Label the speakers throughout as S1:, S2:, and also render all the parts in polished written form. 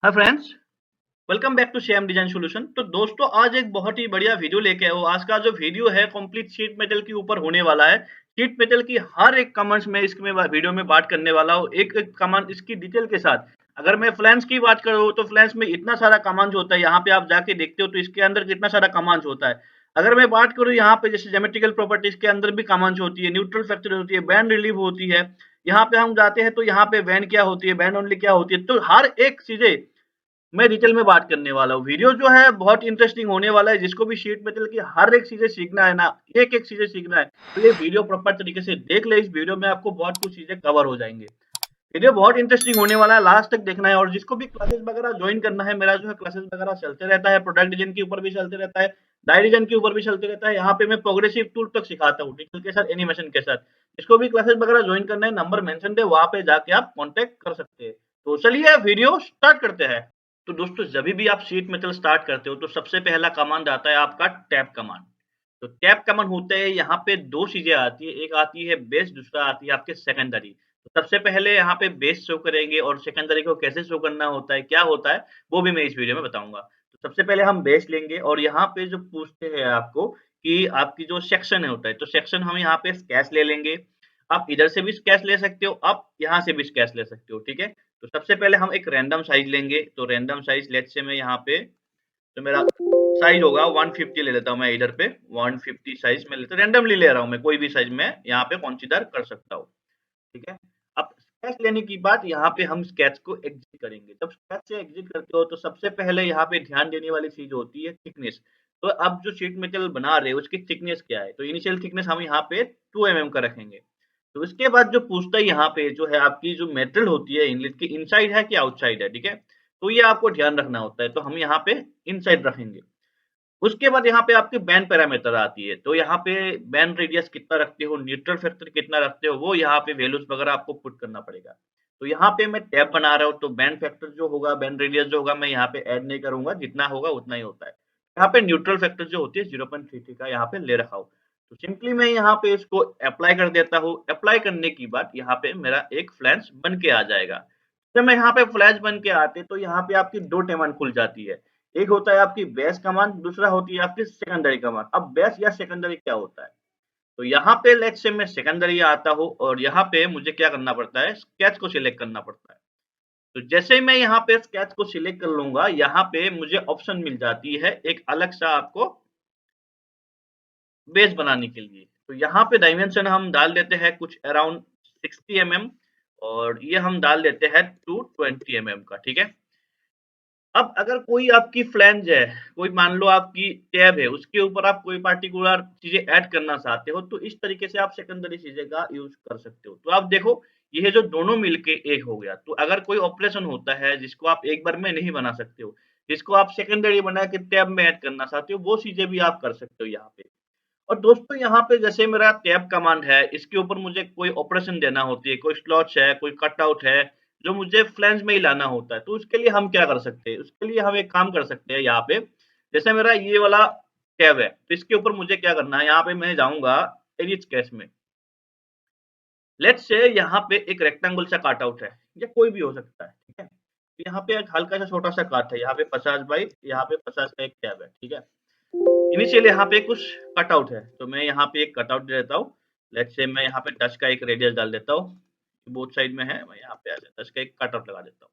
S1: Hi friends, welcome back to Shyam design solution. तो दोस्तों, आज एक बहुत ही बढ़िया वीडियो लेके आया हूँ। आज का जो वीडियो है कंप्लीट शीट मेटल के ऊपर होने वाला है। शीट मेटल की हर एक कमांड्स में इसमें वीडियो में बात करने वाला हूँ, एक एक कमांड इसकी डिटेल के साथ। अगर मैं फ्लैंस की बात करूँ तो फ्लैंस में इतना सारा कमांड होता है, यहाँ पे आप जाके देखते हो तो इसके अंदर कितना सारा कमांड होता है। अगर मैं बात करूँ यहाँ पे जैसे ज्योमेट्रिकल प्रॉपर्टीज के अंदर भी कमांड होती है, न्यूट्रल फैक्टर होती है, बैंड रिलीव होती है। यहाँ पे हम जाते हैं तो यहाँ पे बैंड क्या होती है, बैंड ओनली क्या होती है, तो हर एक चीजें मैं डिटेल में बात करने वाला हूँ। वीडियो जो है बहुत इंटरेस्टिंग होने वाला है। जिसको भी शीट मेटल की हर एक चीजें सीखना है ना, एक एक चीजें सीखना है, तो ये वीडियो प्रॉपर तरीके से देख ले। इस वीडियो में आपको बहुत कुछ चीजें कवर हो जाएंगे। वीडियो बहुत इंटरेस्टिंग होने वाला है, लास्ट तक देखना है। और जिसको भी क्लासेस वगैरह ज्वाइन करना है, मेरा जो है क्लासेस वगैरह चलते रहता है, प्रोडक्ट डिजाइन के ऊपर भी चलते रहता है, डाई डिजाइन के ऊपर भी चलते रहता है। यहाँ पे मैं प्रोग्रेसिव टूल तक सिखाता हूँ, डिटेल के साथ, एनिमेशन के साथ। जिसको भी क्लासेस वगैरह ज्वाइन करना है, नंबर मेंशन है, वहां पे जाके आप कॉन्टेक्ट कर सकते हैं। तो चलिए वीडियो स्टार्ट करते हैं। तो दोस्तों, जब भी आप शीट मेटल स्टार्ट करते हो तो सबसे पहला कमांड आता है आपका टैब कमांड। तो टैब कमांड होते हैं, यहाँ पे दो चीजें आती है, एक आती है बेस, दूसरा आती है आपके सेकेंडरी। तो सबसे पहले यहाँ पे बेस शो करेंगे और सेकेंडरी को कैसे शो करना होता है, क्या होता है, वो भी मैं इस वीडियो में बताऊंगा। तो सबसे पहले हम बेस लेंगे और यहाँ पे जो पूछते हैं आपको कि आपकी जो सेक्शन है होता है, तो सेक्शन हम यहाँ पे स्केच ले लेंगे। आप इधर से भी स्केच ले सकते हो, आप यहाँ से भी स्केच ले सकते हो, ठीक है। तो सबसे पहले हम एक रैंडम साइज लेंगे। तो रैंडम साइज लेट्स से मैं यहाँ पे, तो मेरा साइज होगा 150 ले लेता हूँ मैं इधर पे। 150 साइज में लेता हूँ, रैंडमली ले रहा हूँ मैं, कोई भी साइज में यहाँ पे कंसीडर कर सकता हूँ, ठीक है। अब स्केच लेने की बाद यहाँ पे हम स्केच को एग्जिट करेंगे। जब स्केच से एग्जिट करते हो तो सबसे पहले यहाँ पे ध्यान देने वाली चीज होती है थिकनेस। तो अब जो शीट मेटल बना रहे हो उसकी थिकनेस क्या है, तो इनिशियल थिकनेस हम यहाँ पे 2 mm का रखेंगे। तो उसके बाद जो पूछता है यहाँ पे जो है आपकी जो मेटल होती है इनलेट की, इनसाइड है कि आउटसाइड है, ठीक है। तो ये आपको ध्यान रखना होता है, तो हम यहाँ पे इनसाइड रखेंगे। उसके बाद यहाँ पे आपकी बैंड पैरामीटर आती है। तो यहाँ पे बैंड रेडियस कितना रखते हो, न्यूट्रल फैक्टर कितना रखते हो, वो यहाँ पे वैल्यूज वगैरह आपको पुट करना पड़ेगा। तो यहाँ पे मैं टैब बना रहा हूँ, तो बैंड फैक्टर जो होगा, बैंड रेडियस जो होगा, मैं यहाँ पे ऐड नहीं करूंगा, जितना होगा उतना ही होता है। यहाँ पे न्यूट्रल फैक्टर जो होती है 0.33 का यहाँ पे ले रखा हूँ। तो सिंपली मैं यहाँ पे इसको अप्लाई कर देता हूँ। अप्लाई करने की बाद यहाँ पे मेरा एक फ्लैंस बन के आ जाएगा। जब मैं यहाँ पे फ्लैश बन के आते तो यहाँ पे आपकी दो टेमन खुल जाती है। एक होता है आपकी बेस कमांड, दूसरा होती है आपकी सेकेंडरी कमांड। अब बेस या सेकेंडरी क्या होता है, तो यहाँ पे लेट्स से मैं सेकेंडरी आता हूँ और यहाँ पे मुझे क्या करना पड़ता है, स्केच को सिलेक्ट करना पड़ता है। तो जैसे ही मैं यहाँ पे स्केच को सिलेक्ट कर लूंगा, यहाँ पे मुझे ऑप्शन मिल जाती है एक अलग सा आपको बेस बनाने के लिए। तो यहाँ पे डायमेंशन हम डाल देते हैं कुछ अराउंड 60 mm, और ये हम डाल देते हैं 220 mm का, ठीक है। अब अगर कोई आपकी फ्लैंज है, कोई मान लो आपकी टैब है, उसके ऊपर आप कोई पार्टिकुलर चीजें ऐड करना चाहते हो, तो इस तरीके से आप सेकेंडरी चीजें का यूज कर सकते हो। तो आप देखो, ये जो दोनों मिलके एक हो गया। तो अगर कोई ऑपरेशन होता है जिसको आप एक बार में नहीं बना सकते हो, जिसको आप सेकेंडरी बना के टैब में ऐड करना चाहते हो, वो चीजें भी आप कर सकते हो यहाँ पे। और दोस्तों, यहाँ पे जैसे मेरा टैब कमांड है, इसके ऊपर मुझे कोई ऑपरेशन देना होती है, कोई स्लॉट्स है, कोई कटआउट है, जो मुझे फ्लैंज में ही लाना होता है, तो उसके लिए हम क्या कर सकते हैं, उसके लिए हम एक काम कर सकते हैं। यहाँ पे जैसे मेरा ये वाला टैब है, तो इसके ऊपर मुझे क्या करना है, यहाँ पे मैं जाऊंगा एडिट स्केच में। लेट्स से यहाँ पे एक रेक्टेंगल सा काट आउट है, या कोई भी हो सकता है, ठीक है। तो यहाँ पे एक हल्का सा छोटा सा काट है, यहाँ पे 50 बाई यहाँ पे 50 का एक टैब है, ठीक है। इनिशियल यहाँ पे कुछ कटआउट है, तो मैं यहाँ पे एक कटआउट दे देता हूँ। लेट्स से मैं यहाँ पे 10 का एक रेडियस डाल देता हूँ, बोथ साइड में है, मैं यहाँ पे आ जाता 10 का एक कटआउट लगा देता हूँ।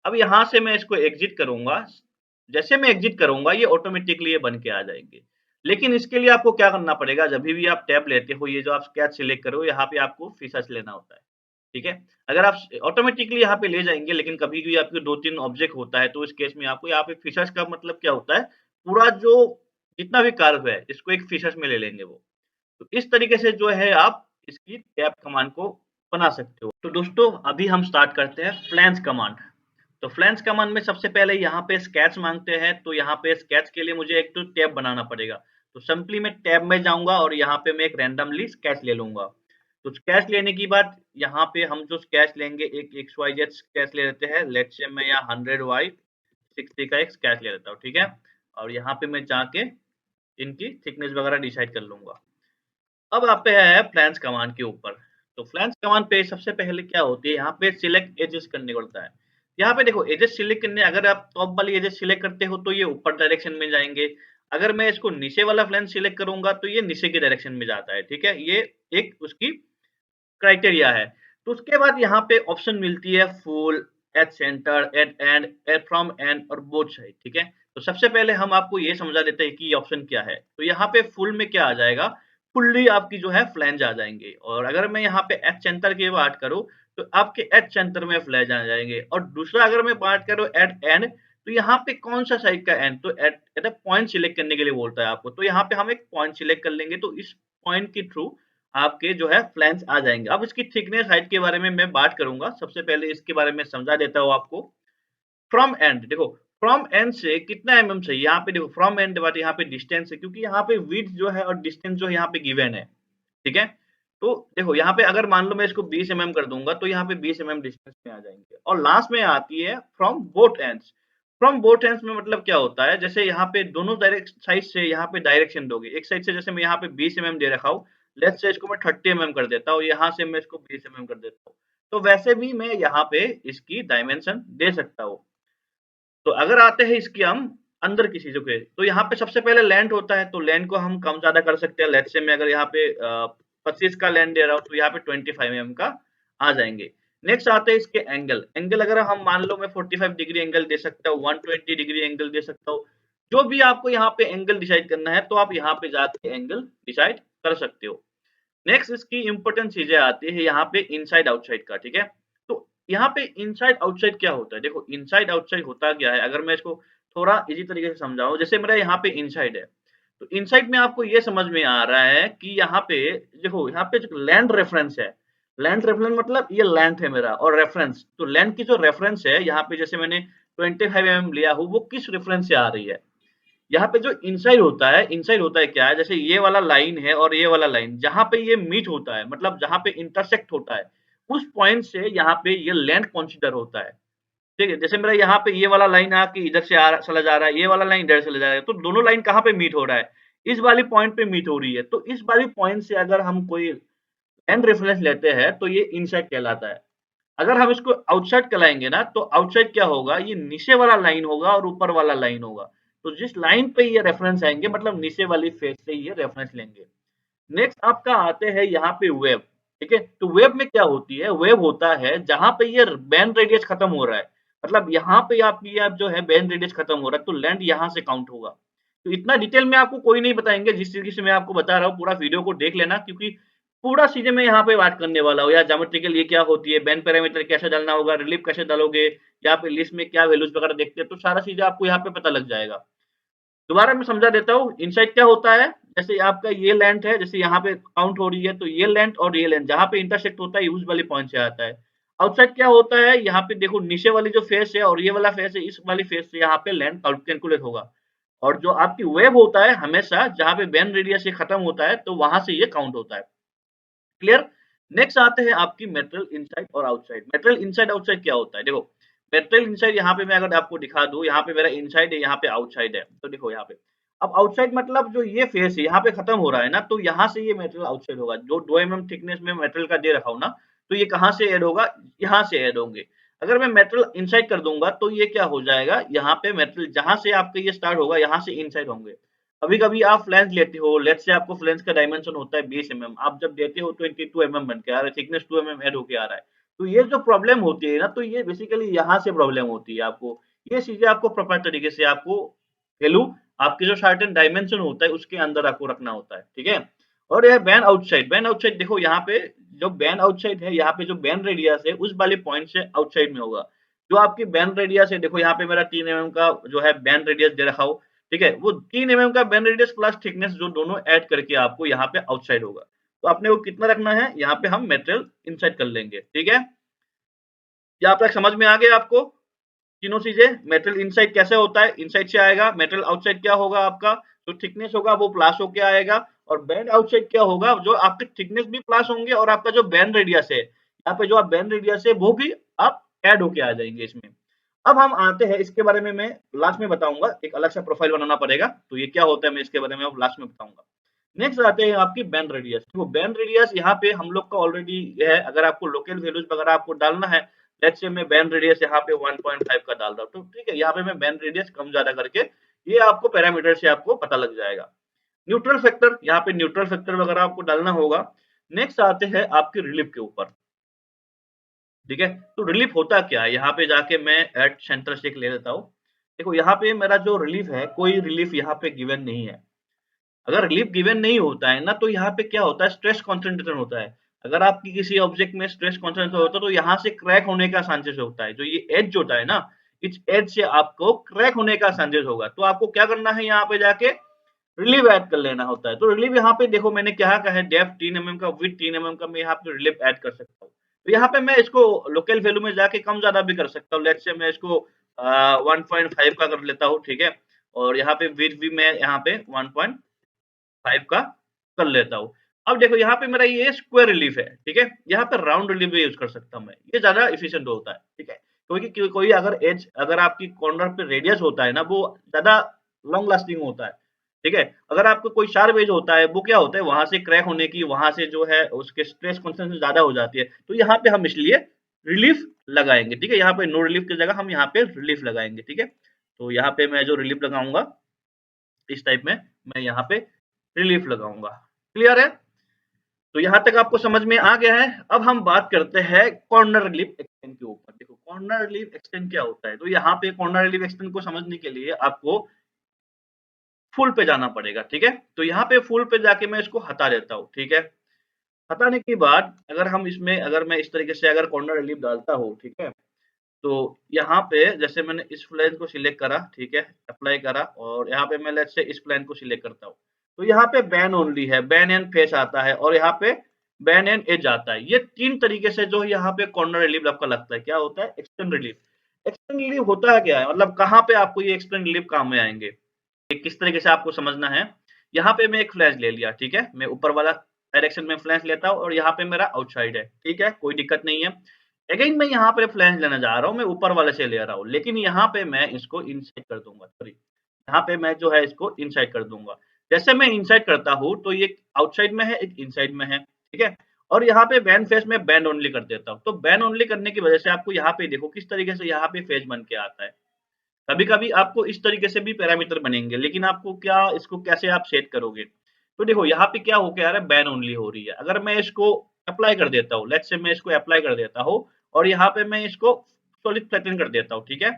S1: अब यहाँ से मैं इसको एग्जिट करूंगा। जैसे मैं एग्जिट करूंगा, ये ऑटोमेटिकली ये बन के आ जाएंगे। लेकिन इसके लिए आपको क्या करना पड़ेगा, जब भी आप टैब लेते हो, ये जो आप स्केच सिलेक्ट करो, यहाँ पे आपको फिशर्स लेना होता है, ठीक है। अगर आप ऑटोमेटिकली यहाँ पे ले जाएंगे, लेकिन कभी भी आपके 2-3 ऑब्जेक्ट होता है, तो इस केस में आपको यहाँ पे फिशर्स का मतलब क्या होता है, पूरा जो जितना भी कर्व है, इसको एक फिशर्स में ले लेंगे वो। तो इस तरीके से जो है आप इसकी टैब कमांड को बना सकते हो। तो दोस्तों, अभी हम स्टार्ट करते हैं फ्लैंज कमांड। तो फ्लैंज कमांड में सबसे पहले यहाँ पे स्केच मांगते हैं, तो यहाँ पे स्केच के लिए मुझे एक तो टैब बनाना पड़ेगा। तो सिंपली मैं टैब में जाऊंगा और यहाँ पे मैं एक रैंडमली स्केच ले लूंगा। तो स्केच लेने की बाद यहाँ पे हम जो स्केच लेंगे, एक XYZ स्केच ले लेते हैं। लेट्स से मैं यहाँ 100 बाई 60 का एक स्केच ले लेता हूँ, ठीक है। और यहाँ पे मैं जाके इनकी थिकनेस वगैरह डिसाइड कर लूंगा। अब आप पे है फ्लैंज कमांड के ऊपर। तो फ्लैंज कमांड पे सबसे पहले क्या होती है, यहाँ पे सिलेक्ट एजेस करने पड़ता है। यहाँ पे देखो एजेस सिलेक्ट करने, अगर आप टॉप वाली एजेस सिलेक्ट करते हो तो ये ऊपर डायरेक्शन में जाएंगे, अगर मैं इसको नीचे वाला फ्लैंज सिलेक्ट करूंगा तो ये नीचे की डायरेक्शन में जाता है। ठीक है, ये एक उसकी क्राइटेरिया है। तो उसके बाद यहाँ पे ऑप्शन मिलती है full, at centre, at end, at from end और बोथ साइड। ठीक है, तो सबसे पहले हम आपको ये समझा देते हैं कि ये ऑप्शन क्या है। तो यहाँ पे फुल में क्या आ जाएगा, फुल्ली आपकी जो है फ्लैंज आ जाएंगे, और अगर मैं यहाँ पे एट सेंटर की बात करूँ तो आपके एट सेंटर में फ्लैंज आ जाएंगे। और दूसरा अगर मैं बात करूँ एट एंड, तो यहाँ पे कौन सा साइड का एंड, तो एट एट पॉइंट सिलेक्ट करने के लिए बोलता है आपको, तो यहाँ पे हम एक पॉइंट सिलेक्ट कर लेंगे, तो इस पॉइंट के थ्रू आपके जो है फ्लैंज आ जाएँगे। अब इसकी थिकनेस हाइट के बारे में मैं बात करूँगा। सबसे पहले इसके बारे में समझा देता हूँ आपको। फ्रॉम एंड देखो, फ्रॉम एंड से कितना एमएम चाहिए, यहाँ पे देखो फ्रॉम एंड बट यहाँ पे डिस्टेंस है, क्योंकि यहाँ पे विड्थ जो है और डिस्टेंस जो है यहाँ पे गिवन है। ठीक है? तो देखो यहाँ पे अगर मान लो मैं इसको 20 एमएम कर दूँगा तो यहाँ पे 20 एमएम डिस्टेंस में आ जाएँगे। और लास्ट में आती है from both ends. From both ends में मतलब क्या होता है, जैसे यहाँ पे दोनों साइड से यहाँ पे डायरेक्शन दोगे। एक साइड से जैसे मैं यहाँ पे 20 एमएम दे रखा हूँ, लेट्स से इसको मैं 30 एमएम कर देता हूँ, यहाँ से मैं इसको 20 एमएम कर देता हूँ। तो वैसे भी मैं यहाँ पे इसकी डायमेंशन दे सकता हूँ। तो अगर आते हैं इसकी हम अंदर की चीज़ों पे, तो यहाँ पे सबसे पहले लेंथ होता है, तो लेंथ को हम कम-ज़्यादा कर सकते हैं। लेट्स से मैं अगर यहाँ पे 25 का लेंथ दे रहा हूँ, तो यहाँ पे 25 एमएम का आ जाएँगे। नेक्स्ट आते हैं इसके एंगल। एंगल अगर हम मान लो मैं 45 डिग्री एंगल दे सकता हूँ, 120 डिग्री एंगल दे सकता हूँ। जो भी आपको यहाँ पे एंगल डिसाइड करना है, तो आप यहाँ पे जाके एंगल डिसाइड कर सकते हो। नेक्स्ट इसकी इम्पोर्टेंट चीजें आती है यहाँ पे इनसाइड आउटसाइड का। ठीक है, तो यहाँ पे इनसाइड आउटसाइड क्या होता है, देखो इनसाइड आउटसाइड होता क्या है, अगर मैं इसको थोड़ा इजी तरीके से समझाऊं, जैसे मेरा यहाँ पे इनसाइड है, तो इनसाइड में आपको ये समझ में आ रहा है कि यहाँ पे देखो, यहाँ पे जो लैंड रेफरेंस है, लैंड रेफरेंस मतलब ये लेंथ है मेरा, और रेफरेंस, तो लेंथ की जो रेफरेंस है यहाँ पे जैसे मैंने 25 एमएम लिया हूँ, वो किस रेफरेंस से आ रही है। यहाँ पे जो इनसाइड होता है क्या है, जैसे ये वाला लाइन है और ये वाला लाइन, जहाँ पे ये मीट होता है, मतलब जहाँ पे इंटरसेक्ट होता है, उस पॉइंट से यहाँ पे ये लेंथ कंसीडर होता है। ठीक है, जैसे मेरा यहाँ पे ये वाला लाइन आके इधर से चला जा रहा है, ये वाला लाइन इधर चला जा रहा है, तो दोनों लाइन कहाँ पे मीट हो रहा है, इस वाली पॉइंट पे मीट हो रही है। तो इस वाली पॉइंट से अगर हम कोई एंड रेफरेंस लेते हैं तो ये इनसाइड कहलाता है। अगर हम इसको आउटसाइड कहलाएंगे ना, तो आउटसाइड क्या होगा, ये नीचे वाला लाइन होगा और ऊपर वाला लाइन होगा। तो जिस लाइन पे ये रेफरेंस आएंगे, मतलब नीचे वाली फेस से ये रेफरेंस लेंगे। नेक्स्ट आपका आते हैं यहाँ पे वेव। ठीक है, तो वेव में क्या होती है, वेव होता है जहां पे ये बैंड रेडियस खत्म हो रहा है, मतलब यहाँ पे आप जो है बैंड रेडियस खत्म हो रहा है, तो लेंथ यहाँ से काउंट होगा। तो इतना डिटेल में आपको कोई नहीं बताएंगे, जिस तरीके से मैं आपको बता रहा हूँ पूरा वीडियो को देख लेना, क्योंकि पूरा चीजें मैं यहाँ पे बात करने वाला हूँ। या ज्योमेट्रिकल ये क्या होती है, बैंड पैरामीटर कैसे डालना होगा, रिलीफ कैसे डालोगे, यहाँ पे लिस्ट में क्या वैल्यूज वगैरह देखते हैं, तो सारा चीजें आपको यहाँ पे पता लग जाएगा। दोबारा मैं समझा देता हूँ, इनसाइड क्या होता है, जैसे आपका ये लेंथ है, जैसे यहाँ पे काउंट हो रही है, तो ये लेंथ और ये लेंथ जहाँ पे इंटरसेक्ट होता है, उस वाली पॉइंट से आता है। आउटसाइड क्या होता है, यहाँ पे देखो नीचे वाली जो फेस है और ये वाला फेस है, इस वाली फेस से यहाँ पे लेंथ कैलकुलेट होगा। और जो आपकी वेव होता है, हमेशा जहाँ पे बेन रेडियस से खत्म होता है, तो वहां से ये काउंट होता है। क्लियर। नेक्स्ट आते हैं आपकी मेटेरियल इनसाइड और आउटसाइड। मेटेरियल इनसाइड आउटसाइड क्या होता है, देखो मेटेरियल इनसाइड यहाँ पे मैं अगर आपको दिखा दूं, यहाँ पे मेरा इनसाइड है, यहाँ पे आउटसाइड है, तो देखो यहाँ पे अब आउटसाइड मतलब जो ये फेस है यहाँ पे खत्म हो रहा है ना, तो यहाँ से ये मेटेरियल आउटसाइड होगा। जो 2 mm थिकनेस में मेटेरियल का दे रखा हूँ ना, तो ये कहाँ से ऐड होगा, यहाँ से ऐड होंगे। अगर मैं मेटेरियल इनसाइड कर दूंगा तो ये क्या हो जाएगा, यहाँ पे मेटेरियल जहां से आपका ये स्टार्ट होगा, यहाँ से इनसाइड होंगे। कभी-कभी आप फ्लैंज लेते हो, लेट्स से आपको फ्लैंज का डायमेंशन होता है 20 एमएम, आप जब देते हो 22 एमएम बन के आ रहा है, थिकनेस 2 एमएम ऐड होके आ रहा है। तो ये जो प्रॉब्लम होती है ना, तो ये बेसिकली यहाँ से प्रॉब्लम होती है आपको। ये चीजें आपको प्रॉपर तरीके से आपको वैल्यू, आपके जो सर्टेन डायमेंशन होता है उसके अंदर आपको रखना होता है। ठीक है, और यह बैन आउटसाइड, बैन आउटसाइड देखो यहाँ पे जो बैन आउटसाइड है, यहाँ पे जो बैन रेडियस है उस वाले पॉइंट से आउटसाइड में होगा। जो आपकी बैन रेडियस है, देखो यहाँ पे मेरा 3 एमएम का जो है बैन रेडियस दे रखा हो, ठीक है, वो 3 एमएम का बैन रेडियस प्लस थिकनेस जो दोनों ऐड करके आपको यहाँ पे आउटसाइड होगा। तो आपने वो कितना रखना है, यहाँ पे हम मेटेरियल इनसाइड कर लेंगे। ठीक है, यहाँ तक समझ में आ गया आपको तीनों चीजें। मेटेरियल इनसाइड कैसे होता है, इनसाइड से आएगा। मेटेरियल आउटसाइड क्या होगा, आपका जो थिकनेस होगा वो प्लस होके आएगा। और बैंड आउटसाइड क्या होगा, जो आपके थिकनेस भी प्लस होंगे और आपका जो बैंड रेडियस है, यहाँ पे जो आप बैंड रेडियस है वो भी आप ऐड होके आ जाएंगे इसमें। अब हम आते हैं इसके बारे में, मैं लास्ट में बताऊंगा, एक अलग सा प्रोफाइल बनाना पड़ेगा, तो ये क्या होता है मैं इसके बारे में अब लास्ट में बताऊंगा। नेक्स्ट आते हैं आपकी बैंड रेडियस। तो बैंड रेडियस यहाँ पे हम लोग का ऑलरेडी है, अगर आपको लोकल वैल्यूज वगैरह आपको डालना है लेट्स से मैं बैन रेडियस यहाँ पे 1.5 का डाल रहा हूँ, तो ठीक है, यहाँ पे मैं बैन रेडियस कम ज्यादा करके ये आपको पैरामीटर से आपको पता लग जाएगा। न्यूट्रल फैक्टर, यहाँ पे न्यूट्रल फैक्टर वगैरह आपको डालना होगा। नेक्स्ट आते हैं आपके रिलीफ के ऊपर, ठीक है। तो रिलीफ होता क्या है, यहाँ पे जाके मैं एट सेंटर से एक ले लेता हूँ। देखो यहाँ पे मेरा जो रिलीफ है, कोई रिलीफ यहाँ पे गिवन नहीं है। अगर रिलीफ गिवन नहीं होता है ना, तो यहाँ पे क्या होता है, स्ट्रेस कंसंट्रेशन होता है। अगर आपकी किसी ऑब्जेक्ट में स्ट्रेस कंसंट्रेशन होता है, तो यहाँ से क्रैक होने का चांसेस होता है। जो ये एज होता है ना, इस एज से आपको क्रैक होने का चांसेस होगा। तो आपको क्या करना है, यहाँ पे जाके रिलीफ ऐड कर लेना होता है। तो रिलीफ यहाँ पे देखो मैंने क्या कहा है, डेप्थ 3 mm का, विड्थ 3 mm का, मैं यहाँ पे रिलीफ ऐड कर सकता हूँ। तो यहाँ पे मैं इसको लोकल वैल्यू में जाके कम ज्यादा भी कर सकता हूँ। लेट्स से मैं इसको 1.5 का कर लेता हूँ, ठीक है। और यहाँ पे विड्थ भी मैं यहाँ पे 1.5 का कर लेता हूँ। अब देखो यहाँ पे मेरा ये स्क्वायर रिलीफ है, ठीक है। यहाँ पे राउंड रिलीफ भी यूज कर सकता हूँ मैं, ये ज्यादा एफिशिएंट होता है, ठीक है। क्योंकि कोई अगर एज, अगर आपकी कॉर्नर पे रेडियस होता है ना, वो ज्यादा लॉन्ग लास्टिंग होता है, ठीक है। अगर आपको कोई शार्प एज होता है, वो क्या होता है, वहां से क्रैक होने की, वहां से जो है उसके स्ट्रेस कॉन्सेंट्रेशन ज्यादा हो जाती है। तो यहाँ पे हम इसलिए रिलीफ लगाएंगे, ठीक है। यहाँ पे नो रिलीफ की जगह हम यहाँ पे रिलीफ लगाएंगे, ठीक है। तो यहाँ पे मैं जो रिलीफ लगाऊंगा इस टाइप में, मैं यहाँ पे रिलीफ लगाऊंगा। क्लियर है? तो यहाँ तक आपको समझ में आ गया है। अब हम बात करते हैं कॉर्नर रिलीफ एक्सटेंड के ऊपर। देखो कॉर्नर रिलीफ एक्सटेंड क्या होता है, तो यहाँ पे कॉर्नर रिलीफ एक्सटेंड को समझने के लिए आपको फुल पे जाना पड़ेगा, ठीक है। तो यहाँ पे फुल पे जाके मैं इसको हटा देता हूँ, ठीक है। हटाने के बाद अगर हम इसमें, अगर मैं इस तरीके से अगर कॉर्नर रिलीफ डालता हूँ, ठीक है। तो यहाँ पे जैसे मैंने इस प्लेन को सिलेक्ट करा, ठीक है, अप्लाई करा, और यहाँ पे मैं लेट्स से इस प्लेन को सिलेक्ट करता हूँ। तो यहाँ पे बैन ओनली है, बैन एंड फेस आता है, और यहाँ पे बैन एंड एज आता है। ये तीन तरीके से जो यहाँ पे कॉर्नर रिलीफ आपका लगता है, क्या होता है, एक्सटेंड रिलीफ। एक्सटेंड रिलीफ होता है क्या है, मतलब कहाँ पे आपको ये एक्सटेंड रिलीफ काम में आएंगे, ये किस तरीके से आपको समझना है। यहाँ पे मैं एक फ्लैश ले लिया, ठीक है, मैं ऊपर वाला डायरेक्शन में फ्लैश लेता हूँ, और यहाँ पे मेरा आउटसाइड है, ठीक है, कोई दिक्कत नहीं है। अगेन मैं यहाँ पे फ्लैश लेने जा रहा हूँ, मैं ऊपर वाले से ले रहा हूँ, लेकिन यहाँ पे मैं इसको इनसाइड कर दूंगा, सॉरी, यहाँ पे मैं जो है इसको इनसाइड कर दूंगा। जैसे मैं इनसाइड करता हूँ, तो ये आउटसाइड में है, एक इनसाइड में है, ठीक है। और यहाँ पे बैन फेस में बैंड ओनली कर देता हूँ। तो बैन ओनली करने की वजह से आपको यहाँ पे देखो किस तरीके से यहाँ पे फेज बन के आता है। कभी-कभी आपको इस तरीके से भी पैरामीटर बनेंगे, लेकिन आपको क्या, इसको कैसे आप सेट करोगे? तो देखो यहाँ पे क्या हो के आ रहा है, बैन ओनली हो रही है। अगर मैं इसको अप्लाई कर देता हूँ, लेट्स से मैं इसको अप्लाई कर देता हूँ, और यहाँ पे मैं इसको सॉलिड फ्लैटन कर देता हूँ, ठीक है।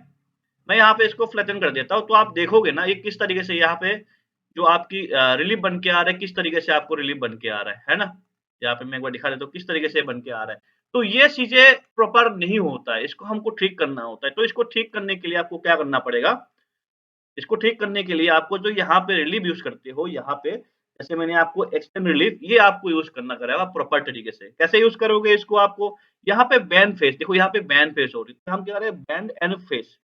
S1: मैं यहाँ पे इसको फ्लैटन कर देता हूँ, तो आप देखोगे ना ये किस तरीके से यहाँ पे जो आपकी रिलीफ बन के आ रहा है, किस तरीके से आपको रिलीफ बन के आ रहा है ना? यहाँ पे मैं एक बार दिखा देता हूँ किस तरीके से बन के आ रहा है। तो ये चीज़ें प्रॉपर नहीं होता है, इसको हमको ठीक करना होता है। तो इसको ठीक करने के लिए आपको क्या करना पड़ेगा, इसको ठीक करने के लिए आपको जो यहाँ पे रिलीफ यूज़ करते हो, यहाँ पे जैसे मैंने आपको एक्सटेंड रिलीफ, ये आपको यूज़ करना करेगा प्रॉपर तरीके से। कैसे यूज़ करोगे इसको, आपको यहाँ पे बैन फेस, देखो यहाँ पे बैन फेस हो रही है, तो हम क्या कह रहे हैं, band and face,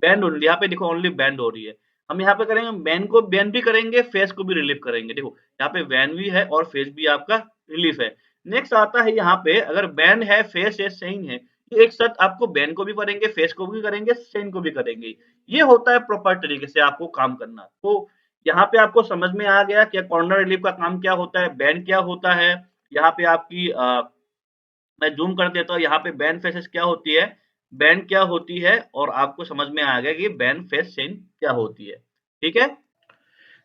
S1: band only, यहाँ पे देखो ओनली बैंड हो रही है। हम यहाँ पे करेंगे, बैन को बैन भी करेंगे, फेस को भी रिलीफ करेंगे। देखो यहाँ पे बैन भी है और फेस भी आपका रिलीफ है। नेक्स्ट आता है यहाँ पे, अगर बैन है, फेस है, सेइन है, ये एक साथ आपको बैन को भी करेंगे, फेस को भी करेंगे, सेइन को भी करेंगे। ये होता है प्रॉपर तरीके से आपको काम करना। तो यहाँ पे आपको समझ में आ गया कि कॉर्नर रिलीफ का काम क्या होता है, बैन क्या होता है। यहाँ पे आपकी मैं ज़ूम कर देता हूँ, यहाँ पे बैन फेसेस क्या होती है, बैन क्या होती है, और आपको समझ में आ गया कि बैन फेस सेन क्या होती है, ठीक है।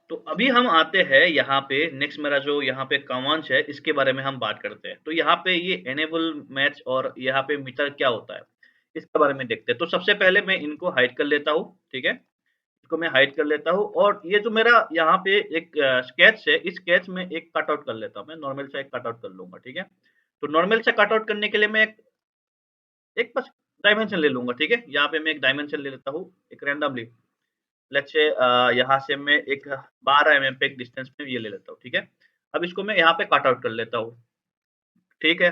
S1: तो अभी हम आते हैं यहाँ पे, नेक्स्ट मेरा जो यहाँ पे कमांड्स है, इसके बारे में हम बात करते हैं। तो यहाँ पे ये एनेबल मैच और यहाँ पे मीटर क्या होता है, इसके बारे में देखते हैं। तो सबसे पहले मैं इनको हाइड कर लेता हूँ, ठीक है, इसको मैं हाइड कर लेता हूँ, और ये जो मेरा यहाँ पे एक स्केच है, इस स्केच में एक कट आउट कर लेता हूँ, मैं नॉर्मल से एक कट आउट कर लूंगा, ठीक है। तो नॉर्मल से कट आउट करने के लिए मैं एक बस डायमेंशन ले लूंगा, ठीक है। यहाँ पे मैं एक डायमेंशन ले लेता हूँ, एक रैंडमली, लेट्स से यहाँ से मैं एक 12 एमएम पे एक डिस्टेंस में ये ले लेता हूँ, ठीक है। अब इसको मैं यहाँ पे कट आउट कर लेता हूँ, ठीक है,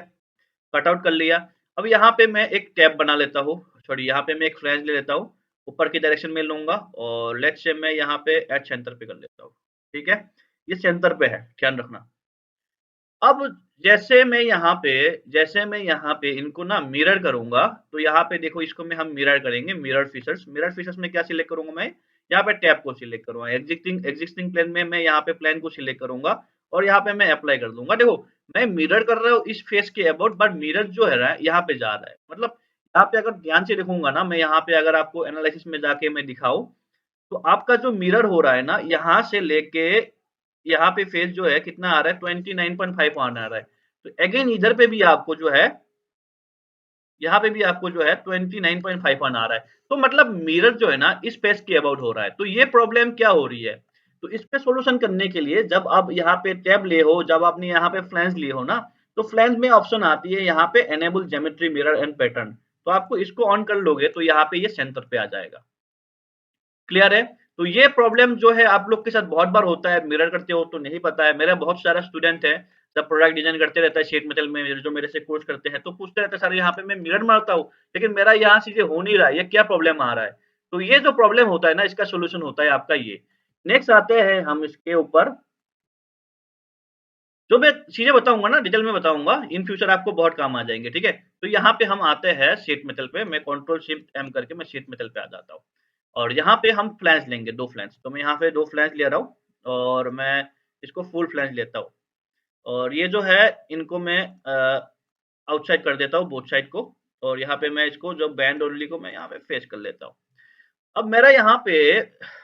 S1: कट आउट कर लिया। अब यहाँ पे मैं एक टैब बना लेता हूँ, सॉरी, यहाँ पे मैं एक फ्लैश ले लेता हूँ, ऊपर की डायरेक्शन में लूंगा, और लेट्स से मैं यहाँ पे एट सेंटर पे कर लेता हूँ, ठीक है। ये सेंटर पे है, ध्यान रखना। अब जैसे मैं यहाँ पे इनको ना मिरर करूँगा, तो यहाँ पे देखो इसको में हम मिरर करेंगे, मिरर फीचर्स में क्या सिलेक्ट करूँगा मैं, यहाँ पे टैब को सिलेक्ट करूँगा, एग्जिस्टिंग प्लेन में मैं यहाँ पे प्लेन को सिलेक्ट करूँगा, और यहाँ पे मैं अप्लाई कर दूँगा। देखो मैं मिरर कर रहा हूँ इस फेस के अबाउट, बट मिरर जो है ना यहाँ पे जा रहा है, मतलब यहाँ पे अगर ध्यान से देखूंगा ना मैं, यहाँ पे अगर आपको एनालिसिस में जाके मैं दिखाऊं, तो आपका जो मिरर हो रहा है ना, यहाँ से लेके यहाँ पे फेज जो है कितना आ रहा है, 29.5 आ रहा है। तो अगेन इधर पे भी आपको जो है, यहाँ पे भी आपको जो है 29.5 आ रहा है। तो मतलब मिरर जो है ना इस पेज के अबाउट हो रहा है। तो ये प्रॉब्लम क्या हो रही है? तो इस पे सॉल्यूशन करने के लिए जब आप यहाँ पे टैब लिए हो, जब आपने यहाँ पे फ्लैंज लिए हो ना, तो फ्लैंज में ऑप्शन आती है यहाँ पे enable geometry mirror and pattern. तो आपको इसको ऑन कर लोगे तो यहाँ पे ये सेंटर पे आ जाएगा। क्लियर है? तो ये प्रॉब्लम जो है आप लोग के साथ बहुत बार होता है, मिरर करते हो तो नहीं पता है। मेरा बहुत सारा स्टूडेंट है, जब प्रोडक्ट डिजाइन करते रहता है शीट मेटल में, जो मेरे से कोर्स करते हैं, तो पूछते रहते हैं सर यहाँ पे मैं मिरर मारता हूँ, लेकिन मेरा यहाँ चीजें हो नहीं रहा है, ये क्या प्रॉब्लम आ रहा है? तो ये जो प्रॉब्लम होता है ना, इसका सोल्यूशन होता है आपका ये। नेक्स्ट आते हैं हम इसके ऊपर, जो मैं चीजें बताऊंगा ना डिटेल में बताऊंगा, इन फ्यूचर आपको बहुत काम आ जाएंगे, ठीक है? तो यहाँ पे हम आते हैं शीट मेटल पे, मैं कंट्रोल शिफ्ट एम करके मैं शीट मेटल पे आ जाता हूँ। और यहाँ पे हम फ्लैंज लेंगे, 2 फ्लैंज। तो मैं यहाँ पे 2 फ्लैंज ले रहा हूँ और मैं इसको फुल फ्लैंज लेता हूँ। और ये जो है इनको मैं आउटसाइड कर देता हूँ बोथ साइड को। और यहाँ पे मैं इसको जो बैंड ओनली को मैं यहाँ पे फेस कर लेता हूँ। अब मेरा यहाँ पे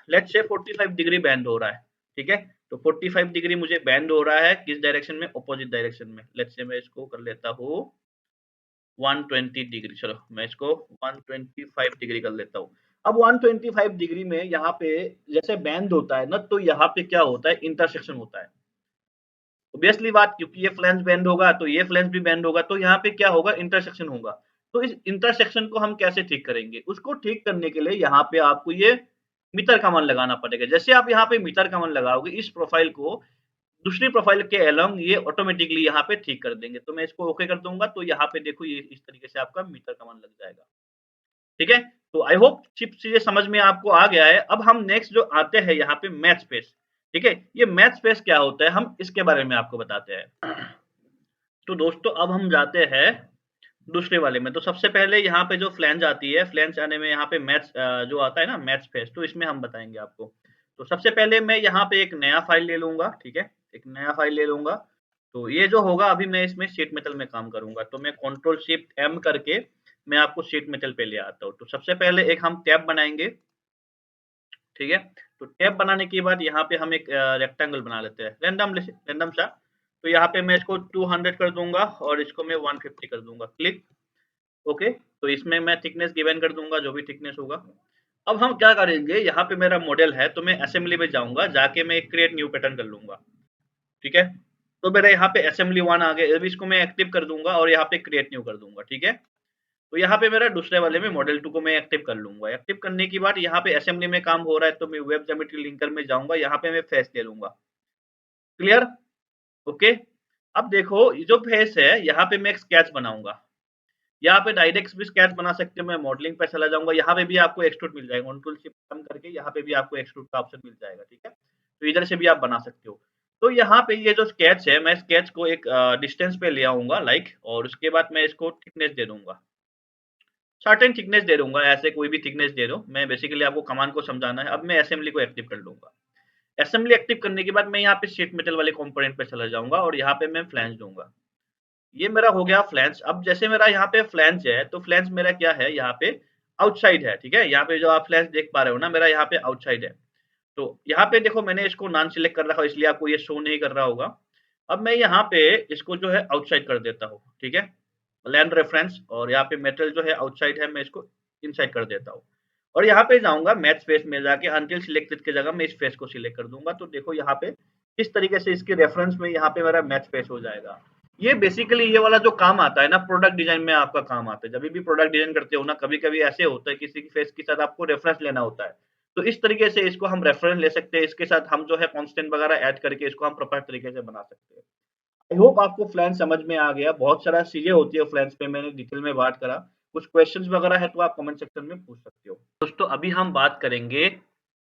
S1: लेट्स से 45 डिग्री बैंड हो रहा है, ठीक है? तो 45 डिग्री मुझे बैंड हो रहा है, किस डायरेक्शन में? ऑपोजिट डायरेक्शन में। लेट्स से मैं इसको कर लेता हूँ 120 डिग्री। चलो मैं इसको 125 डिग्री कर लेता हूँ। अब 125 डिग्री में यहाँ पे जैसे बैंड होता है ना, तो यहाँ पे क्या होता है, इंटरसेक्शन होता है। ऑब्वियसली बात, क्योंकि ये फ्लैंज बेंड होगा तो ये फ्लैंज भी बेंड होगा, तो यहाँ पे क्या होगा, इंटरसेक्शन होगा। तो इस इंटरसेक्शन को हम कैसे ठीक करेंगे? उसको ठीक करने के लिए यहाँ पे आपको ये मीटर का मान लगाना पड़ेगा। जैसे आप यहाँ पे मीटर का मान लगाओगे, इस प्रोफाइल को दूसरी प्रोफाइल के अलोंग ये ऑटोमेटिकली यहाँ पे ठीक कर देंगे। तो मैं इसको ओके कर दूंगा, तो यहाँ पे देखो ये इस तरीके से आपका मीटर का मान लग जाएगा। ठीक है? तो आई होप चिप चीजें समझ में आपको आ गया है। अब हम नेक्स्ट जो आते हैं यहाँ पे मैच स्पेस। ठीक है? ये मैच स्पेस क्या होता है, हम इसके बारे में आपको बताते हैं। तो दोस्तों अब हम जाते हैं दूसरे वाले में। तो सबसे पहले यहाँ पे जो फ्लैंज आती है, फ्लैंज आने में यहाँ पे मैच जो आता है ना मैच स्पेस, तो इसमें हम बताएंगे आपको। तो सबसे पहले मैं यहाँ पे एक नया फाइल ले लूंगा, ठीक है? एक नया फाइल ले लूंगा। तो ये जो होगा अभी मैं इसमें शीट मेटल में काम करूंगा, तो मैं कंट्रोल शिफ्ट एम करके मैं आपको शीट मेटल पे ले आता हूँ। तो सबसे पहले एक हम टैब बनाएंगे, ठीक है? तो टैब बनाने के बाद यहाँ पे हम एक रेक्टेंगल बना लेते हैं, रैंडम सा। तो यहाँ पे मैं इसको 200 कर दूंगा और इसको मैं 150 कर दूंगा, क्लिक। ओके, तो इसमें मैं थिकनेस गिवन कर दूंगा, जो भी थिकनेस होगा। अब हम क्या करेंगे, यहाँ पे मेरा मॉडल है, तो मैं असेंबली में जाऊंगा, जाके मैं एक क्रिएट न्यू पैटर्न कर लूंगा, ठीक है? तो मेरा यहाँ पे असेंबली 1 आ गया। अब इसको मैं एक्टिव कर दूंगा और यहाँ पे क्रिएट न्यू कर दूंगा, ठीक है? तो यहाँ पे मेरा दूसरे वाले में मॉडल 2 को मैं एक्टिव कर लूंगा। एक्टिव करने के बाद यहाँ पे असेंबली में काम हो रहा है, तो मैं वेब ज्योमेट्री लिंकर में जाऊंगा, यहाँ पे मैं फेस ले लूंगा। क्लियर? ओके। अब देखो जो फेस है, यहाँ पे मैं एक स्केच बनाऊंगा। यहाँ पे डायरेक्ट भी स्केच बना सकते हो। मैं मॉडलिंग पे चला जाऊंगा, यहाँ पे भी आपको एक्सट्रूड मिल जाएगा, कंट्रोल शिफ्ट कम करके यहाँ पे भी आपको एक्सट्रूड का ऑप्शन मिल जाएगा, ठीक है? तो इधर से भी आप बना सकते हो। तो यहाँ पे ये जो स्केच है, मैं स्केच को एक डिस्टेंस पे ले आऊंगा लाइक, और उसके बाद मैं इसको थिकनेस दे दूंगा, सर्टेन थिकनेस दे दूंगा, ऐसे कोई भी थिकनेस दे दो। मैं बेसिकली आपको कमांड को समझाना है। अब मैं असेंबली को एक्टिव कर लूंगा। असेंबली एक्टिव करने के बाद मैं यहाँ पे शीट मेटल वाले कंपोनेंट पे चला जाऊंगा और यहाँ पे मैं फ्लैंज दूंगा। ये मेरा हो गया फ्लैंज। अब जैसे मेरा यहाँ पे फ्लैंज है, तो फ्लैंज मेरा क्या है, यहाँ पे आउटसाइड है, ठीक है? यहाँ पे जो आप फ्लैंज देख पा रहे हो ना, मेरा यहाँ पे आउटसाइड है। तो यहाँ पे देखो मैंने इसको नॉन सिलेक्ट कर रखा है, इसलिए आपको ये शो नहीं कर रहा होगा। अब मैं यहाँ पे इसको जो है आउटसाइड कर देता हूँ, ठीक है? लैंड रेफरेंस, और यहाँ पे मेटल जो है आउटसाइड है, मैं इसको इनसाइड कर देता हूँ। और यहाँ पे जाऊंगा मैच फेस में, जाके अनटिल सिलेक्टेड की जगह मैं इस फेस को सिलेक्ट कर दूंगा। तो देखो यहाँ पे किस तरीके से इसके रेफरेंस में यहाँ पे मेरा मैच फेस हो जाएगा। ये बेसिकली ये वाला जो काम आता है ना प्रोडक्ट डिजाइन में, आपका काम आता है। जब भी प्रोडक्ट डिजाइन करते हो ना, कभी कभी ऐसे होता है किसी की फेस के साथ आपको रेफरेंस लेना होता है, तो इस तरीके से इसको हम रेफरेंस ले सकते हैं। इसके साथ हम जो है कांस्टेंट वगैरह ऐड करके इसको हम प्रॉपर तरीके से बना सकते हैं। आई होप आपको फ्लैंस समझ में आ गया। बहुत सारा चीजें होती है फ्लैंस पे, मैंने डिटेल में बात करा। कुछ क्वेश्चंस वगैरह है तो आप कमेंट सेक्शन में पूछ सकते हो। दोस्तों अभी हम बात करेंगे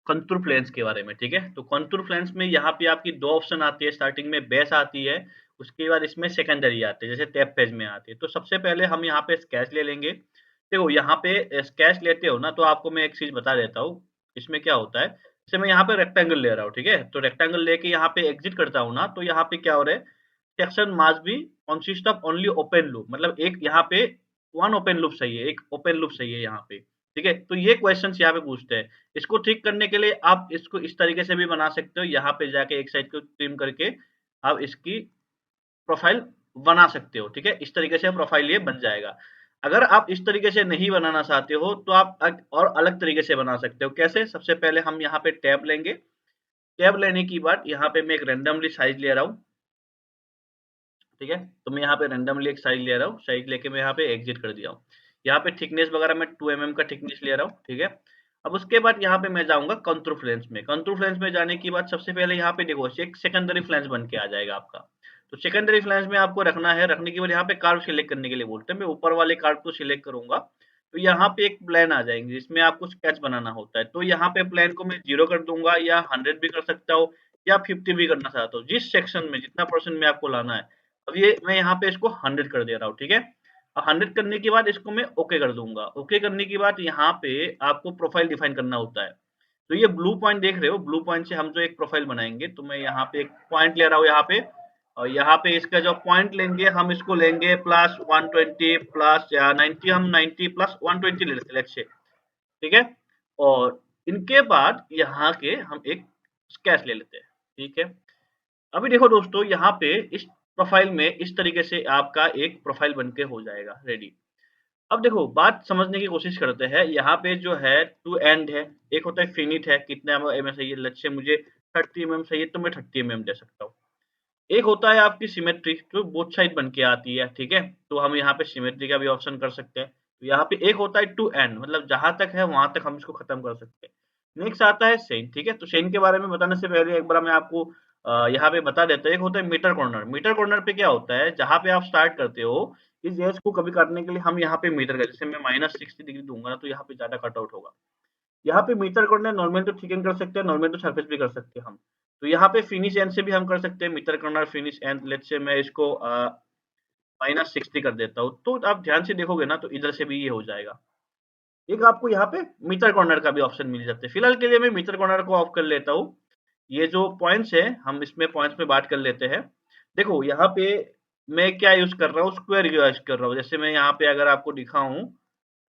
S1: कंटूर प्लेन्स के बारे में, ठीक है? तो कंटूर प्लेन्स में यहाँ पे आपकी 2 ऑप्शन आती है। स्टार्टिंग में बेस आती है, उसके बाद इसमें सेकेंडरी आते हैं, जैसे टैब पेज में आती है। तो सबसे पहले हम यहाँ पे स्केच ले लेंगे। देखो यहाँ पे स्केच लेते हो ना, तो आपको मैं एक चीज बता देता हूँ। इसमें क्या होता है, जैसे मैं यहाँ पे रेक्टेंगल ले रहा हूँ, ठीक है? तो रेक्टेंगल लेके यहाँ पे एग्जिट करता हूँ ना, तो यहाँ पे क्या हो रहा है, section must be consist of only open loop. मतलब एक यहाँ पे वन ओपन लूप सही है, एक ओपन लूप सही है यहाँ पे, ठीक है? तो ये क्वेश्चंस यहाँ पे पूछते हैं। इसको ठीक करने के लिए आप इसको इस तरीके से भी बना सकते हो, यहाँ पे जाके एक साइड को ट्रिम करके आप इसकी प्रोफाइल बना सकते हो, ठीक है? इस तरीके से प्रोफाइल ये बन जाएगा। अगर आप इस तरीके से नहीं बनाना चाहते हो, तो आप और अलग तरीके से बना सकते हो। कैसे? सबसे पहले हम यहाँ पे टैब लेंगे, टैब लेने के बाद यहाँ पे मैं एक रैंडमली साइज़ ले रहा हूँ, ठीक है? तो मैं यहाँ पे रैंडमली एक साइज़ ले रहा हूँ, साइज़ लेके मैं यहाँ पे एग्ज़िट कर दिया हूँ। यहाँ पे थिकनेस वगैरह मैं 2 mm का थिकनेस ले रहा हूँ, ठीक है? अब उसके बाद यहाँ पे मैं जाऊँगा कंटूर फ्लेंस में। कंटूर फ्लेंस में जाने के बाद सबसे पहले यहाँ पे देखो एक सेकेंडरी फ्लेंस बन के आ जाएगा आपका। तो सेकेंडरी फ्लेंस में आपको रखना है, रखने के बाद यहाँ पे कर्व सिलेक्ट करने के लिए बोलते हैं। मैं ऊपर वाले कर्व को सिलेक्ट करूँगा, तो यहाँ पे एक प्लेन आ जाएँगे जिसमें आपको स्केच बनाना होता है। तो यहाँ पे प्लेन को मैं 0 कर दूँगा या 100 भी कर सकता हूँ या 50 भी करना चाहता हूँ। जिस सेक्शन में जितना परसेंट में आपको लाना है। अब ये मैं यहाँ पे इसको 100 कर दे रहा हूँ, ठीक है? 100 करने के बाद इसको मैं ओके कर दूँगा। ओके करने के बाद यहाँ पे आपको प्रोफाइल डिफाइन करना होता है। तो ये ब्लू पॉइंट देख रहे हो, ब्लू पॉइंट से हम जो एक प्रोफाइल बनाएँगे, तो मैं यहाँ पे एक पॉइंट ले रहा हूँ यहाँ पे और यहाँ पे इसका जो पॉइंट लेंगे हम इसको लेंगे प्लस 120 प्लस या 90 हम 90 प्लस 120 ले लेते हैं लेट्स से, ठीक है? और इनके बाद यहाँ के हम एक स्केच ले लेते हैं, ठीक है? अभी देखो दोस्तों यहाँ पे इस प्रोफाइल में इस तरीके से आपका एक प्रोफाइल बन के हो जाएगा रेडी। अब देखो बात समझने की कोशिश करते हैं, यहाँ पे जो है टू एंड है, एक होता है फिनिट है, कितने एमएम चाहिए, लेट्स से मुझे 30 एमएम चाहिए तो मैं 30 एमएम दे सकता हूँ। एक होता है आपकी सिमेट्री जो बोथ साइड बन के आती है, ठीक है? तो हम यहाँ पे सिमेट्री का भी ऑप्शन कर सकते हैं। तो यहाँ पे एक होता है टू एंड मतलब जहाँ तक है वहाँ तक हम इसको खत्म कर सकते हैं। नेक्स्ट आता है सेन, ठीक है? तो सेन के बारे में बताने से पहले एक बार मैं आपको यहाँ पे बता देता हूँ। एक होता है मीटर कॉर्नर, मीटर कॉर्नर पे क्या होता है जहाँ पे आप स्टार्ट करते हो, इस एज को कभी काटने के लिए हम यहाँ पे मीटर का जैसे मैं -60 डिग्री दूँगा ना तो यहाँ पे ज़्यादा कट आउट होगा। यहाँ पे mitre corner normal to thicken कर सकते हैं, नॉर्मल टू सरफेस भी कर सकते हैं हम। तो यहाँ पे फिनिश एंड से भी हम कर सकते हैं mitre corner finish and let's say मैं इसको -60 कर देता हूँ। तो आप ध्यान से देखोगे ना तो इधर से भी ये हो जाएगा। एक आपको यहाँ पे मीटर कॉर्नर का भी ऑप्शन मिल जाता है। फिलहाल के लिए मैं मीटर कॉर्नर को ऑफ कर लेता हूँ। ये जो पॉइंट्स है हम इसमें पॉइंट्स में बात कर लेते हैं। देखो यहाँ पे मैं क्या यूज़ कर रहा हूँ स्क्वायर यूज़ कर रहा हूँ। जैसे मैं यहाँ पे अगर आपको दिखाऊँ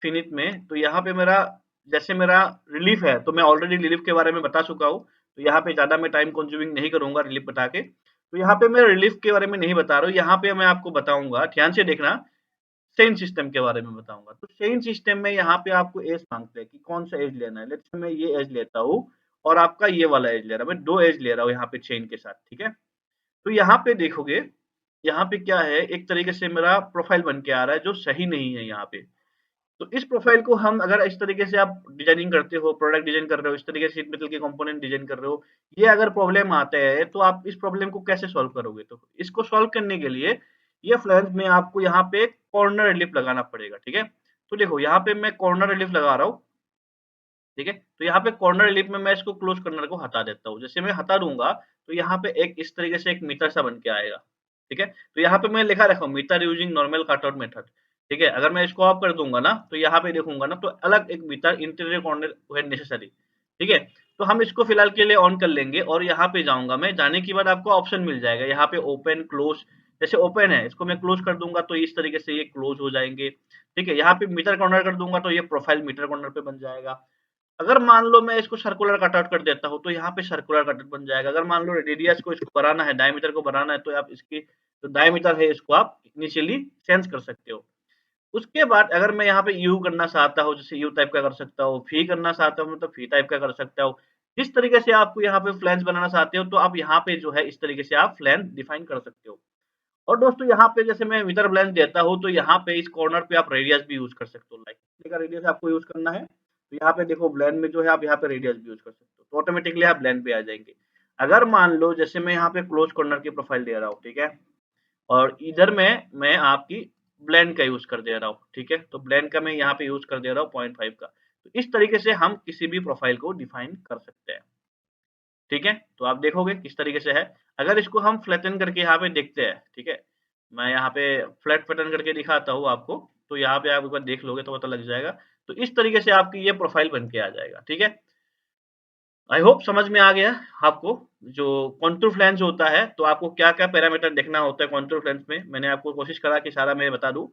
S1: फिनिट में तो यहाँ पे मेरा जैसे मेरा रिलीफ है तो मैं ऑलरेडी रिलीफ के बारे में बता चुका हूँ। तो यहाँ पे ज़्यादा मैं टाइम कंज्यूमिंग नहीं करूँगा रिलीफ बता के। तो यहाँ पे मैं रिलीफ के बारे में नहीं बता रहा हूँ। यहाँ पे मैं आपको बताऊँगा ध्यान से देखना चेन सिस्टम के बारे में बताऊँगा। तो चेन सिस्टम में यहाँ पे आपको एज माँगते हैं कि कौन-सा एज लेना है। लेट्स से मैं ये एज लेता हूँ और आपका ये वाला एज ले रहा हूँ। मैं 2 एज ले रहा हूँ यहाँ पे चेन के साथ, ठीक है? तो यहाँ पे देखोगे, यहाँ पे क्या है एक तरीके से मेरा प्रोफाइल बन के आ रहा है जो सही नहीं है यहाँ पे। तो इस प्रोफाइल को हम अगर इस तरीके से आप डिजाइनिंग करते हो, प्रोडक्ट डिजाइन कर रहे हो, इस तरीके से शीट मेटल के कंपोनेंट डिजाइन कर रहे हो, ये अगर प्रॉब्लम आता है तो आप इस प्रॉब्लम को कैसे सॉल्व करोगे? तो इसको सॉल्व करने के लिए ये फ्लैंज में आपको यहाँ पे कॉर्नर रिलीफ लगाना पड़ेगा, ठीक है? तो देखो यहाँ पे मैं कॉर्नर रिलीफ लगा रहा हूँ, ठीक है? तो यहाँ पे कॉर्नर रिलीफ में मैं इसको क्लोज़ कॉर्नर को हटा देता हूँ। जैसे मैं हटा दूँगा, तो यहाँ पे एक इस तरीके से एक मीटर सा बन के आएगा, ठीक है? तो यहाँ पे मैं लिखा रखा हूँ mitre using normal cutout method, ठीक है? अगर मैं इसको ऑफ कर दूँगा ना, तो यहाँ पे देखूँगा ना तो अलग एक mitre interior corner when necessary, ठीक है? तो हम इसको फिलहाल के लिए ऑन कर लेंगे और यहाँ पे जाऊँगा मैं, जाने के बाद आपको ऑप्शन मिल जाएगा यहाँ पे ओपन, क्लोज़ जैसे ओपन है, इसको मैं क्लोज़ कर दूँगा तो इस तरीके से ये क्लोज़ हो जाएँगे, ठीक है? यहाँ पे मीटर कॉर्नर कर दूँगा तो ये प्रोफाइल मीटर कॉर्नर पे बन जाएगा। अगर मान लो मैं इसको सर्कुलर कटआउट कर देता हूँ, तो यहाँ पे सर्कुलर कटआउट बन जाएगा। अगर मान लो रेडियस को इसको बढ़ाना है, डायमीटर को बढ़ाना है, तो आप इसकी जो डायमीटर है इसको आप इनिशियली चेंज कर सकते हो। उसके बाद अगर मैं यहाँ पे यू करना चाहता हूँ, जैसे यू टाइप का कर सकता हूँ, वी करना चाहता हूँ, मतलब वी टाइप का कर सकता हूँ। जिस तरीके से आपको यहाँ पे फ्लैंज बनाना चाहते हो, तो आप यहाँ पे जो है इस तरीके से आप फ्लैंज डिफाइन कर सकते हो। और दोस्तों यहाँ पे जैसे मैं मिरर ब्लेंस देता हूँ, तो यहाँ पे इस कॉर्नर पे आप रेडियस भी यूज़ कर सकते हो। लाइक कितने का रेडियस आपको यूज़ करना है, तो यहाँ पे देखो ब्लेंड में जो है आप यहाँ पे रेडियस भी यूज़ कर सकते हो, तो ऑटोमेटिकली आप ब्लेंड पे आ जाएँगे। अगर मान लो जैसे मैं यहाँ पे क्लोज़ कॉर्नर की प्रोफाइल दे रहा हूँ, ठीक है? और इधर में मैं आपकी ब्लेंड का यूज़ कर दे रहा हूँ, ठीक है? तो ब्लेंड का मैं यहाँ पे यूज़ कर दे रहा हूँ 0.5 का। तो इस तरीके से हम किसी भी प्रोफाइल को डिफाइन कर सकते हैं। ठीक है? तो आप देखोगे किस तरीके से है। अगर इसको हम फ्लैटन करके यहाँ पे देखते हैं, ठीक है? मैं यहाँ पे फ्लैट पैटर्न करके दिखाता हूँ आपको, तो यहाँ पे आप एक बार देख लोगे तो पता लग जाएगा। तो इस तरीके से आपकी ये प्रोफ़ाइल बन के आ जाएगा, ठीक है? आई होप समझ में आ गया आपको, जो कॉन्टूर फ्लैंज होता है, तो आपको क्या-क्या पैरामीटर देखना होता है कॉन्टूर फ्लैंज में, मैंने आपको कोशिश करा कि सारा मैं बता दूँ।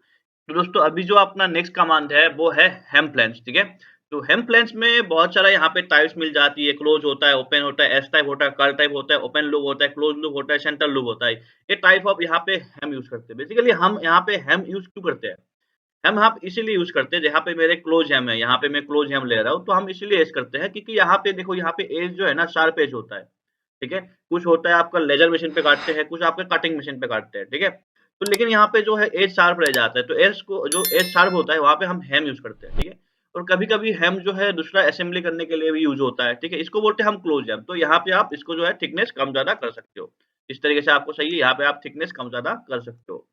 S1: तो दोस्तों अभी जो अपना नेक्स्ट कमांड है वो है हेम प्लेन्स, ठीक है? तो हेम प्लेन्स में बहुत सारा यहाँ पे टाइप्स मिल जाती है, क्लोज होता है, ओपन होता है, एस टाइप होता है, कर्ल टाइप होता है, ओपन लूप होता है, क्लोज लूप होता है, सेंटर लूप होता है। ये टाइप ऑफ यहाँ पे हेम यूज़ करते हैं। बेसिकली हम यहाँ पे हेम यूज़ क्यों करते हैं? हम यहाँ पे इसीलिए यूज़ करते हैं जहाँ पे मेरे क्लोज हेम है, यहाँ पे मैं क्लोज हेम ले रहा हूँ, तो हम इसीलिए ऐसे करते हैं क्योंकि यहाँ पे देखो यहाँ पे एज जो है ना शार्प एज होता है, ठीक है? कुछ होता है आपका लेजर मशीन पे काटते हैं, कुछ आपके कटिंग मशीन पे काटते हैं, ठीक है? तो लेकिन यहाँ पे जो है एज शार्प रह जाता है, तो एज को जो एज शार्प होता है वहाँ पे हम हेम यूज़ करते हैं, ठीक है? और कभी-कभी हेम जो है दूसरा असेंबली करने के लिए भी यूज़ होता है, ठीक है? इसको बोलते हैं हम क्लोज हेम। तो यहाँ पे आप इसको जो है थिकनेस कम-ज़्यादा कर सकते हो। इस तरीके से आपको चाहिए यहाँ पे आप थिकनेस कम-ज़्यादा कर सकते हो।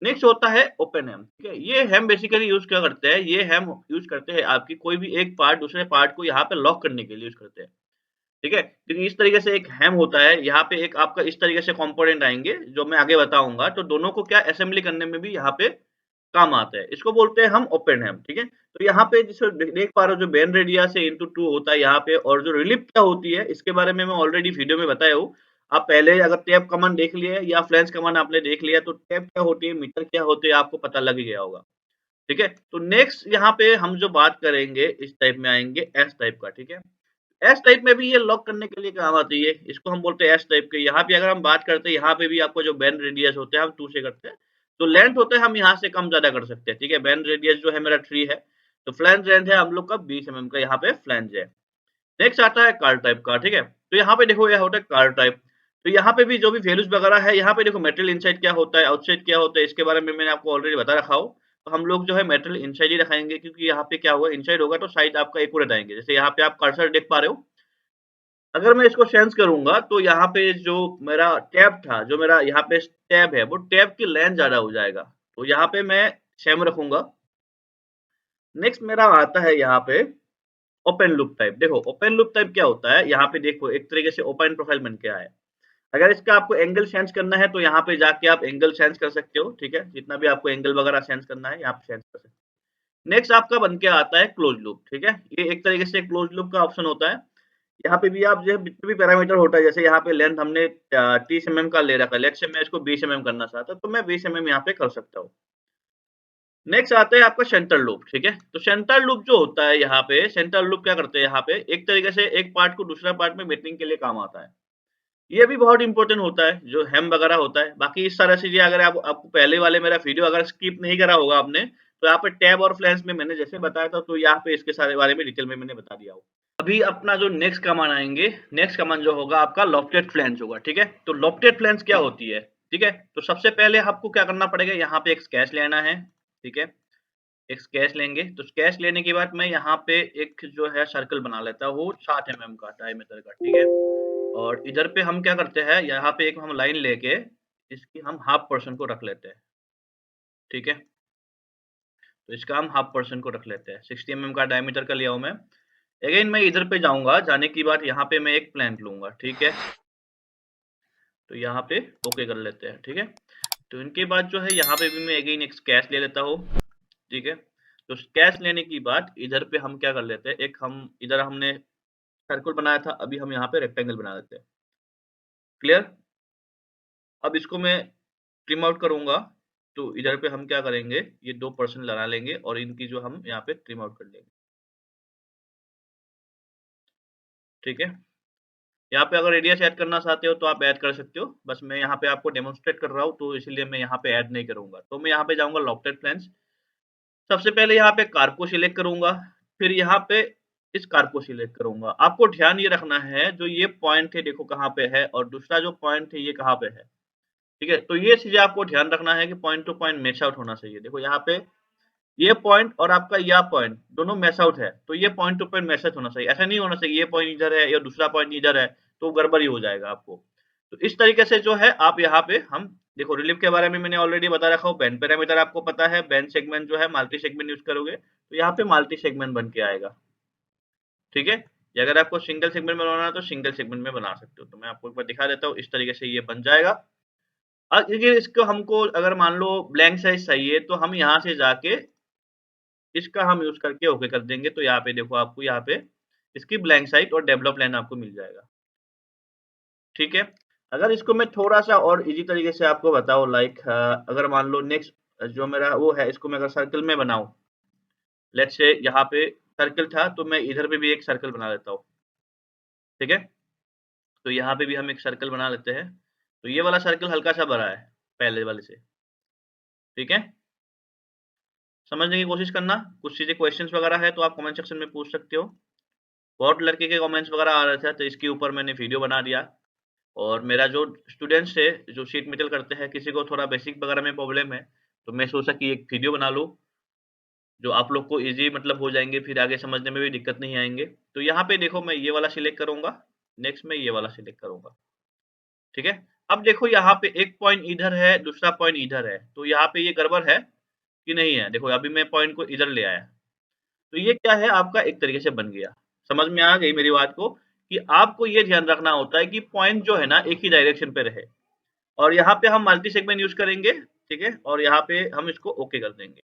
S1: नेक्स्ट होता है ओपन हेम, ठीक है? ये हेम बेसिकली यूज़ क्या करते हैं, ये हेम यूज़ करते हैं आपकी कोई भी एक पार्ट दूसरे पार्ट को यहाँ पे लॉक करने के लिए यूज़ करते हैं। ठीक है? क्योंकि इस तरीके से एक हैम होता है, यहाँ पे एक आपका इस तरीके से कंपोनेंट आएँगे, जो मैं आगे बताऊँगा, तो दोनों को क्या असेंबली करने में भी यहाँ पे काम आता है। इसको बोलते हैं हम ओपन हैम, ठीक है? तो यहाँ पे जिसे देख पा रहे हो जो बेन रेडियस है इंटू 2 होता है यहाँ पे और जो रिलिप क्या होती है, इसके बारे में मैं ऑलरेडी वीडियो में बताया हूँ। आप पहले अगर टैप कमांड देख लिए या फ्लैंज कमांड आपने देख लिया, तो टैप क्या होती है, मीटर क्या होते हैं, आपको पता लग ही गया होगा। ठीक है? तो नेक्स्ट यहाँ पे हम जो बात करेंगे, इस टाइप में आएँगे एस टाइप का, ठीक है? एस टाइप में भी ये लॉक करने के लिए काम आती है। इसको हम बोलते हैं एस टाइप के। यहाँ पे अगर हम बात करते हैं, यहाँ पे भी आपको जो बेंड रेडियस होते हैं, हम 2 से करते हैं। तो लेंथ होता है, हम यहाँ से कम-ज़्यादा कर सकते हैं, ठीक है? बेंड रेडियस जो है मेरा 3 है, तो फ्लैंज लेंथ है हम लोग का 20 एमएम का यहाँ पे फ्लैंज है। नेक्स्ट आता है कार्ड टाइप का, ठीक है? तो यहाँ पे देखो यह होता है कार्ड टाइप। तो यहाँ पे भी जो भी वैल्यूज़ वगैरह है, यहाँ पे देखो मेटेरियल इनसाइड क्या होता है, आउटसाइड क्या होता है, इसके बारे में मैंने आपको ऑलरेडी बता रखा हो। तो हम लोग जो है मेटेरियल इनसाइड ही रखाएँगे क्योंकि यहाँ पे क्या होगा इनसाइड होगा तो साइड आपका एक्यूरेट आएँगे। जैसे यहाँ पे आप कर्सर देख पा रहे हो, अगर मैं इसको सेंस करूँगा तो यहाँ पे जो मेरा टैब था, जो मेरा यहाँ पे टैब है, वो टैब की लेंथ ज़्यादा हो जाएगा। तो यहाँ पे मैं सेम रखूँगा। नेक्स्ट मेरा आता है यहाँ पे ओपन लूप टाइप। देखो ओपन लूप टाइप क्या होता है, यहाँ पे देखो एक तरीके से ओपन प्रोफाइल बन के आया है। अगर इसका आपको एंगल सेंस करना है तो यहाँ पे जाके आप एंगल सेंस कर सकते हो, ठीक है? जितना भी आपको एंगल वगैरह सेंस करना है, यहाँ पे सेंस कर सकते हो। नेक्स्ट आपका बन के आता है क्लोज़ लूप, ठीक है? ये एक तरीके से क्लोज़ लूप का ऑप्शन होता है। यहाँ पे भी आप जो है जितने भी पैरामीटर होता है, जैसे यहाँ पे लेंथ हमने 30 एमएम का ले रखा है, लेट्स से मैं इसको 20 एमएम करना चाहता हूँ, तो मैं 20 एमएम यहाँ पे कर सकता हूँ। नेक्स्ट आता है आपका सेंटर लूप, ठीक है? तो सेंटर लूप जो होता है यहाँ पे, सेंटर लूप क्या करते हैं यहाँ पे, एक तरीके से एक पार्ट को दूसरा पार्ट में मेटलिंग के लिए काम आता है। ये भी बहुत इम्पोर्टेंट होता है, जो हेम वगैरह होता है। बाकी इस सारा चीज़ें अगर आप आपको पहले वाले मेरा वीडियो अगर स्किप नहीं करा होगा आपने, तो यहाँ पे टैब और फ्लैंज में मैंने जैसे बताया था, तो यहाँ पे इसके सारे बारे में डिटेल में मैंने बता दिया हो। अभी अपना जो नेक्स्ट कमांड आएँगे, नेक्स्ट कमांड जो होगा आपका लॉफ्टेड फ्लैंज होगा, ठीक है? तो लॉफ्टेड फ्लैंज क्या होती है, ठीक है? तो सबसे पहले आपको क्या करना पड़ेगा, यहाँ पे एक स्केच लेना है, ठीक है? एक स्केच लेंगे, तो स्केच लेने के बाद मैं यहाँ पे एक जो है सर्कल बना लेता हूँ 60 एमएम का डायमीटर का, ठीक है? और इधर पे हम क्या करते हैं, यहाँ पे एक हम लाइन लेके इसकी हम हाफ पोर्शन को रख लेते हैं, ठीक है? तो इसका हम हाफ पोर्शन को रख लेते हैं, 60 एमएम का डायमीटर का लिया हूँ मैं। अगेन मैं इधर पे जाऊँगा, जाने के बाद यहाँ पे मैं एक प्लैंक लूँगा, ठीक है? तो यहाँ पे ओके कर लेते हैं, ठीक है? तो इनके बाद जो है यहाँ पे भी मैं अगेन एक स्केच ले लेता हूँ, ठीक है? तो स्केच लेने के बाद इधर पे हम क्या कर लेते हैं, एक हम इधर हमने सर्कल बनाया था, अभी हम यहाँ पे रेक्टेंगल बना देते हैं। क्लियर? अब इसको मैं ट्रिम आउट करूँगा, तो इधर पे हम क्या करेंगे, ये 2% लगा लेंगे और इनकी जो हम यहाँ पे ट्रिम आउट कर लेंगे, ठीक है? यहाँ पे अगर रेडियस ऐड करना चाहते हो तो आप ऐड कर सकते हो, बस मैं यहाँ पे आपको डेमोन्स्ट्रेट कर रहा हूँ, तो इसीलिए मैं यहाँ पे ऐड नहीं करूँगा। तो मैं यहाँ पे जाऊँगा लॉफ्टेड फ्लैंज, सबसे पहले यहाँ पे कार्ब को सिलेक्ट करूँगा, फिर यहाँ पे इस कार्ब को सिलेक्ट करूँगा। आपको ध्यान ये रखना है, जो ये पॉइंट है देखो कहाँ पे है और दूसरा जो पॉइंट है ये कहाँ पे है, ठीक है? तो ये चीज़ें आपको ध्यान रखना है कि point two point match out होना चाहिए। देखो यहाँ पे ये पॉइंट और आपका यह पॉइंट दोनों मैच आउट है, तो ये point two point match out होना चाहिए। ऐसा नहीं होना चाहिए ये पॉइंट इधर है या दूसरा पॉइंट इधर है, तो गड़बड़ी हो जाएगा आपको। तो इस तरीके से जो है आप यहाँ पे हम देखो रिलीफ के बारे में मैंने ऑलरेडी बता रखा हूँ, बेंड पैरामीटर आपको पता है, बेंड सेगमेंट जो है मल्टी सेगमेंट यूज़ करोगे, तो यहाँ पे मल्टी सेगमेंट बन के आएगा, ठीक है? या अगर आपको सिंगल सेगमेंट में बनाना है तो सिंगल सेगमेंट में बना सकते हो। तो मैं आपको एक बार दिखा देता हूँ, इस तरीके से ये बन जाएगा। अब देखिए इसको हमको अगर मान लो ब्लैंक साइज़ चाहिए, तो हम यहाँ से जाके इसका हम यूज़ करके ओके कर देंगे, तो यहाँ पे देखो आपको यहाँ पे इसकी ब्लैंक साइट और डेवलप लाइन आपको मिल जाएगा, ठीक है? अगर इसको मैं थोड़ा-सा और ईज़ी तरीके से आपको बताऊँ लाइक अगर मान लो नेक्स्ट जो मेरा वो है इसको मैं अगर सर्कल में बनाऊँ, लेट्स से यहाँ पे सर्कल था तो मैं इधर पे भी एक सर्कल बना लेता हूँ, ठीक है? तो यहाँ पे भी हम एक सर्कल बना लेते हैं। तो ये वाला सर्कल हल्का-सा बड़ा है, पहले वाले से, ठीक है? समझने की कोशिश करना, कुछ चीज़ें क्वेश्चन्स वगैरह है तो आप कमेंट सेक्शन में पूछ सकते हो। बहुत लड़के के कमेंट्स वगैरह आ रहे थे तो इसके ऊपर मैंने वीडियो बना दिया और मेरा जो स्टूडेंट्स है, जो शीट मेटल करते हैं, किसी को थोड़ा बेसिक वगैरह में प्रॉब्लम है, तो मैं सोचा कि एक वीडियो बना लूँ, जो आप लोग को ईज़ी मतलब हो जाएँगे, फिर आगे समझने में भी दिक्कत नहीं आएँगे। तो यहाँ पे देखो मैं ये वाला सिलेक्ट करूँगा, नेक्स्ट मैं ये वाला सिलेक्ट करूँगा, ठीक है? अब देखो यहाँ पे एक पॉइंट इधर है, दूसरा पॉइंट इधर है, तो यहाँ पे ये गड़बड़ है कि नहीं है? देखो अभी मैं पॉइंट को इधर ले आया, तो ये क्या है आपका एक तरीके से बन गया। समझ में आ गई मेरी बात को? कि आपको ये ध्यान रखना होता है कि पॉइंट जो है ना एक ही डायरेक्शन पे रहे और यहाँ पे हम मल्टी सेगमेंट यूज़ करेंगे, ठीक है? और यहाँ पे हम इसको ओके कर देंगे।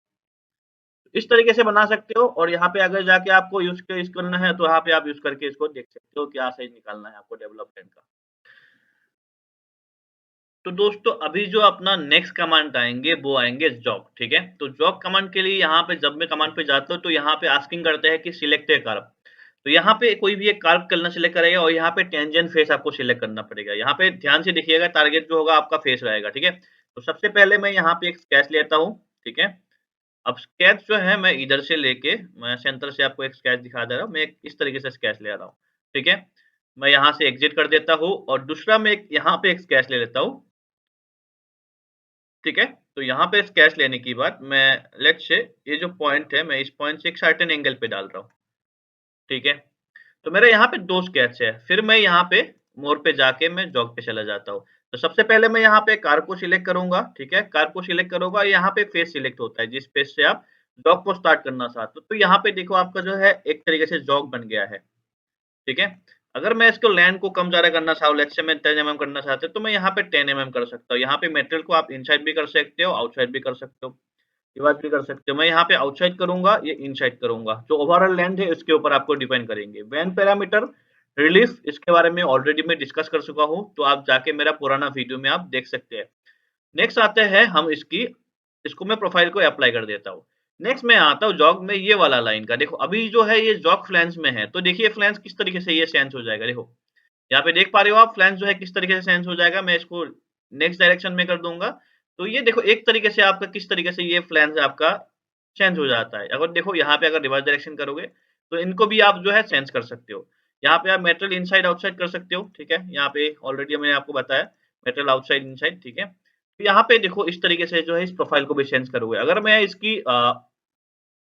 S1: इस तरीके से बना सकते हो और यहाँ पे अगर जाके आपको यूज़ करना है तो यहाँ पे आप यूज़ करके इसको देख सकते हो क्या साइज़ निकालना है आपको डेवलपमेंट का। तो दोस्तों अभी जो अपना नेक्स्ट कमांड आएँगे वो आएँगे जॉब, ठीक है? तो जॉब कमांड के लिए यहाँ पे जब मैं कमांड पे जाता हूँ तो यहाँ पे आस्किंग करता है कि सिलेक्ट ए कर्व। तो यहाँ पे कोई भी एक कर्व करना सिलेक्ट करेगा और यहाँ पे टेंजेंट फेस आपको सिलेक्ट करना पड़ेगा। यहाँ पे ध्यान से देखिएगा टारगेट जो होगा आपका फेस रहेगा, ठीक है? तो सबसे पहले मैं यहाँ पे एक स्केच लेता हूँ, ठीक है? अब स्केच जो है मैं इधर से लेके मैं सेंटर से आपको एक स्केच दिखा दे रहा हूँ। मैं एक इस तरीके से स्केच ले रहा हूँ, ठीक है? मैं यहाँ से एग्ज़िट कर देता हूँ और दूसरा मैं एक यहाँ पे एक स्केच ले लेता हूँ, ठीक है? तो यहाँ पे स्केच लेने के बाद मैं लेट्स से ये जो पॉइंट है, मैं इस पॉइंट से एक सर्टेन एंगल पे डाल रहा हूँ, ठीक है? तो मेरा यहाँ पे 2 स्केच है, फिर मैं यहाँ पे मोर पे जाके मैं जॉब पे चला जाता हूँ। तो सबसे पहले मैं यहाँ पे कार को सिलेक्ट करूँगा, ठीक है? कार को सिलेक्ट करूँगा, यहाँ पे फेस सिलेक्ट होता है, जिस फेस से आप जॉब को स्टार्ट करना चाहते हो। तो यहाँ पे देखो आपका जो है एक तरीके से जॉब बन गया है, ठीक है? अगर मैं इसको लैंड को कम ज़्यादा करना चाहूँ, लेट्स से मैं 10 एमएम करना चाहते हो, तो मैं यहाँ पे 10 एमएम कर सकता हूँ। यहाँ पे मटेरियल को आप इनसाइड भी कर सकते हो, आउटसाइड भी कर सकते हो, रिवर्स भी कर सकते हो। मैं यहाँ पे आउटसाइड करूँगा, ये इनसाइड करूँगा। जो ओवरऑल लेंथ है इसके ऊपर आपको डिपेंड करेंगे। बैन पैरामीटर, रिलीफ इसके बारे में ऑलरेडी मैं डिस्कस कर चुका हूँ, तो आप जाके मेरा पुराना वीडियो में आप देख सकते हैं। नेक्स्ट आते हैं हम इसको मैं प्रोफाइल को अप्लाई कर देता हूँ। नेक्स्ट मैं आता हूँ जॉब में ये वाला लाइन का। देखो अभी जो है ये जॉब फ्लैंज में है, तो देखिए फ्लैंज किस तरीके से ये सेंस हो जाएगा देखो। यहाँ पे देख पा रहे हो आप फ्लैंज जो है किस तरीके से सेंस हो जाएगा। मैं इसको नेक्स्ट डायरेक्शन में कर दूँगा। तो ये देखो एक तरीके से आपका किस तरीके से ये फ्लैंज आपका चेंज हो जाता है। अगर देखो यहाँ पे अगर रिवर्स डायरेक्शन करोगे, तो इनको भी आप जो है चेंज कर सकते हो। यहाँ पे आप मटेरियल इनसाइड आउटसाइड कर सकते हो, ठीक है? यहाँ पे ऑलरेडी मैंने आपको बताया मटेरियल आउटसाइड इनसाइड, ठीक है? तो यहाँ पे देखो इस तरीके से जो है इस प्रोफाइल को भी चेंज करोगे। अगर मैं इसकी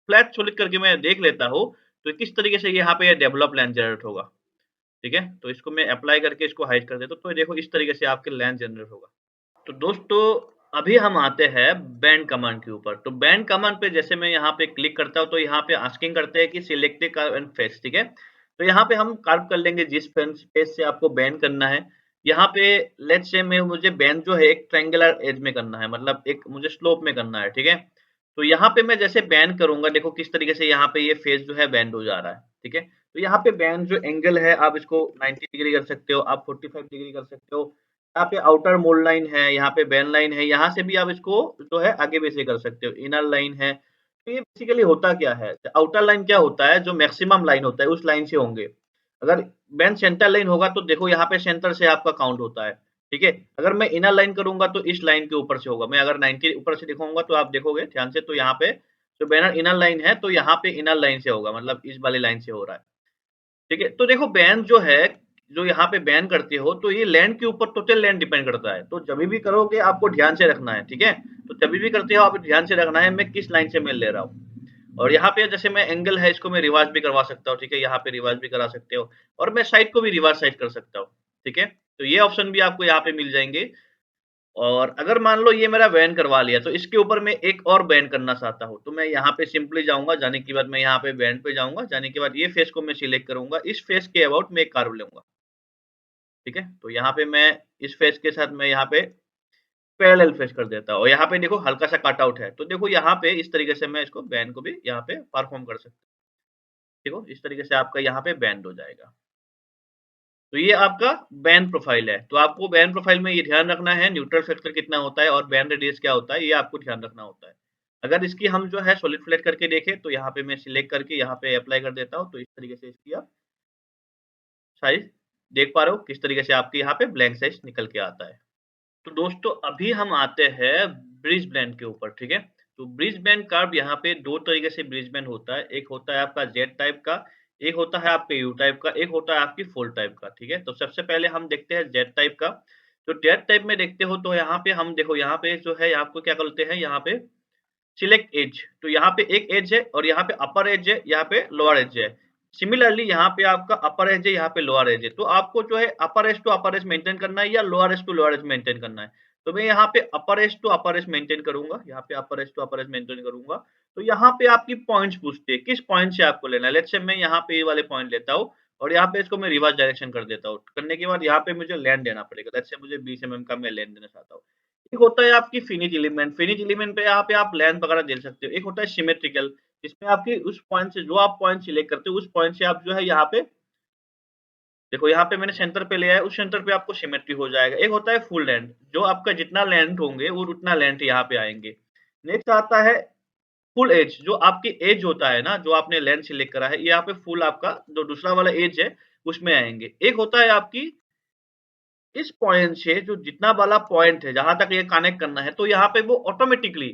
S1: फ्लैट सेलेक्ट करके मैं देख लेता हूँ, तो किस तरीके से यहाँ पे डेवलप लाइन जनरेट होगा, ठीक है? तो इसको मैं अप्लाई करके इसको हाइड कर देता हूँ, तो देखो इस तरीके से आपके लाइन जनरेट होगा। तो दोस्तों अभी हम आते हैं बैंड कमांड के ऊपर। तो बैंड कमांड पे जैसे मैं यहाँ पे क्लिक करता हूँ तो यहाँ पे आस्किंग करते हैं कि select A curve and face, ठीक है? तो यहाँ पे हम कर्व कर लेंगे जिस फेस से आपको बैन करना है। यहाँ पे लेट्स से मैं मुझे बैन जो है एक ट्रायंगुलर एज में करना है, मतलब एक मुझे स्लोप में करना है, ठीक है? तो यहाँ पे मैं जैसे बैन करूँगा देखो किस तरीके से यहाँ पे ये फेस जो है बेंड हो जा रहा है, ठीक है? तो यहाँ पे बैन जो एंगल है आप इसको 90 डिग्री कर सकते हो, आप 45 डिग्री कर सकते हो। यहाँ पे आउटर मोल्ड लाइन है, यहाँ पे बेन लाइन है, यहाँ से भी आप इसको जो है आगे पीछे कर सकते हो। इनर लाइन है, तो ये बेसिकली होता क्या है? आउटर लाइन क्या होता है? जो मैक्सिमम लाइन होता है उस लाइन से होंगे। अगर बेन सेंटर लाइन होगा तो देखो यहाँ पे सेंटर से आपका काउंट होता है, ठीक है? अगर मैं इनर लाइन करूँगा तो इस लाइन के ऊपर से होगा। मैं अगर 90 ऊपर से दिखाऊँगा तो आप देखोगे ध्यान से तो यहाँ पे जो बैनर इनर लाइन है तो यहाँ पे इनर लाइन से होगा, मतलब इस वाली लाइन से हो रहा है। ठीक है? तो देखो बैन जो है, जो यहाँ पे बैन करते हो तो ये लैंड के ऊपर टोटल लैंड डिपेंड करता है। तो जभी भी करोगे आपको ध्यान से रखना है, ठीक है? तो जभी भी करते हो आप ध्यान से रखना है मैं किस लाइन से मेल ले रहा हूँ। और यहाँ पे जैसे मैं एंगल है इसको मैं रिवर्स भी करवा सकता हूँ, ठीक है? यहाँ पे रिवर्स भी करा सकते हो और मैं साइड को भी रिवर्स साइड कर सकता हूँ, ठीक है? तो ये ऑप्शन भी आपको यहाँ पे मिल जाएँगे। और अगर मान लो ये मेरा बैन करवा लिया, तो इसके ऊपर मैं एक और बैन करना चाहता हूँ, तो मैं यहाँ पे सिंपली जाऊँगा, जाने के बाद मैं यहाँ पे बैन पे जाऊँगा, जाने के बाद ये फेस को मैं सिलेक्ट करूँगा, इस फेस के अबाउट मैं एक कर्व लूँगा, ठीक है? तो यहाँ पे मैं इस फेस के साथ मैं यहाँ पे पैरेलल फेस कर देता हूँ और यहाँ पे देखो हल्का-सा कट आउट है, तो देखो यहाँ पे इस तरीके से मैं इसको बैन को भी यहाँ पे परफ़ॉर्म कर सकता हूँ, ठीक हो? इस तरीके से आपका यहाँ पे बैंड हो जाएगा। तो ये आपका बैंड प्रोफाइल है। तो आपको बैंड प्रोफाइल में ये ध्यान रखना है न्यूट्रल फैक्टर कितना होता है और बैंड रेडियस क्या होता है, ये आपको ध्यान रखना होता है। अगर इसकी हम जो है सॉलिड फ्लैट करके देखें तो यहाँ पे मैं सिलेक्ट करके यहाँ पे अप्लाई कर देता हूँ, तो इस तरीके से इसकी आप साइज़ देख पा रहे हो किस तरीके से आपके यहाँ पे ब्लैंक साइज़ निकल के आता है। तो दोस्तों अभी हम आते हैं ब्रिज ब्लेंड के ऊपर, ठीक है? तो ब्रिज ब्लेंड कर्व यहाँ पे 2 तरीके से ब्रिज ब्लेंड होता है। एक होता है आपका जेड टाइप का, एक होता है आपके यू टाइप का, एक होता है आपकी फुल टाइप का, ठीक है? तो सबसे पहले हम देखते हैं जेड टाइप का। तो जेड टाइप में देखते हो तो यहाँ पे हम देखो यहाँ पे जो है आपको क्या बोलते हैं यहाँ पे सिलेक्ट एज। तो यहाँ पे एक एज है और यहाँ पे अपर एज है, यहाँ पे लोअर एज है। सिमिलरली यहाँ पे आपका अपर एज है, यहाँ पे लोअर एज है। तो आपको जो है upper edge to upper edge maintain करना है या lower edge to lower edge maintain करना है। तो मैं यहाँ पे upper edge to upper edge maintain करूंगा, यहाँ पे upper edge to upper edge maintain करूंगा। तो यहाँ पे आपकी पॉइंट्स पूछते हैं, किस पॉइंट से आपको लेना है। लेट्स से मैं यहाँ पे ये वाले पॉइंट लेता हूँ और यहाँ पे इसको मैं रिवर्स डायरेक्शन कर देता हूँ। करने के बाद यहाँ पे मुझे लैंड देना पड़ेगा। लेट्स से मुझे 20 mm का मैं लैंड देना चाहता हूँ। एक होता है आपकी फिनिश एलिमेंट पे यहाँ पे आप लेंथ वगैरह दे सकते हो। एक होता है सिमेट्रिकल, जिसमें आपकी उस पॉइंट से जो आप पॉइंट सिलेक्ट करते हो उस पॉइंट से आप जो है यहाँ पे देखो यहाँ पे मैंने सेंटर पे लिया है, उस सेंटर पे आपको सिमेट्री हो जाएगा। एक होता है फुल लेंथ, जो आपका जितना लेंथ होंगे वो उतना लेंथ यहाँ पे आएंगे। नेक्स्ट आता है फुल एज, जो आपकी एज होता है ना, जो आपने लेंथ सिलेक्ट करा है, यहाँ पे फुल आपका जो दूसरा वाला एज है उसमें आएंगे। एक होता है आपकी इस पॉइंट से जो जितना वाला पॉइंट है जहां तक ये कनेक्ट करना है, तो यहाँ पे वो ऑटोमेटिकली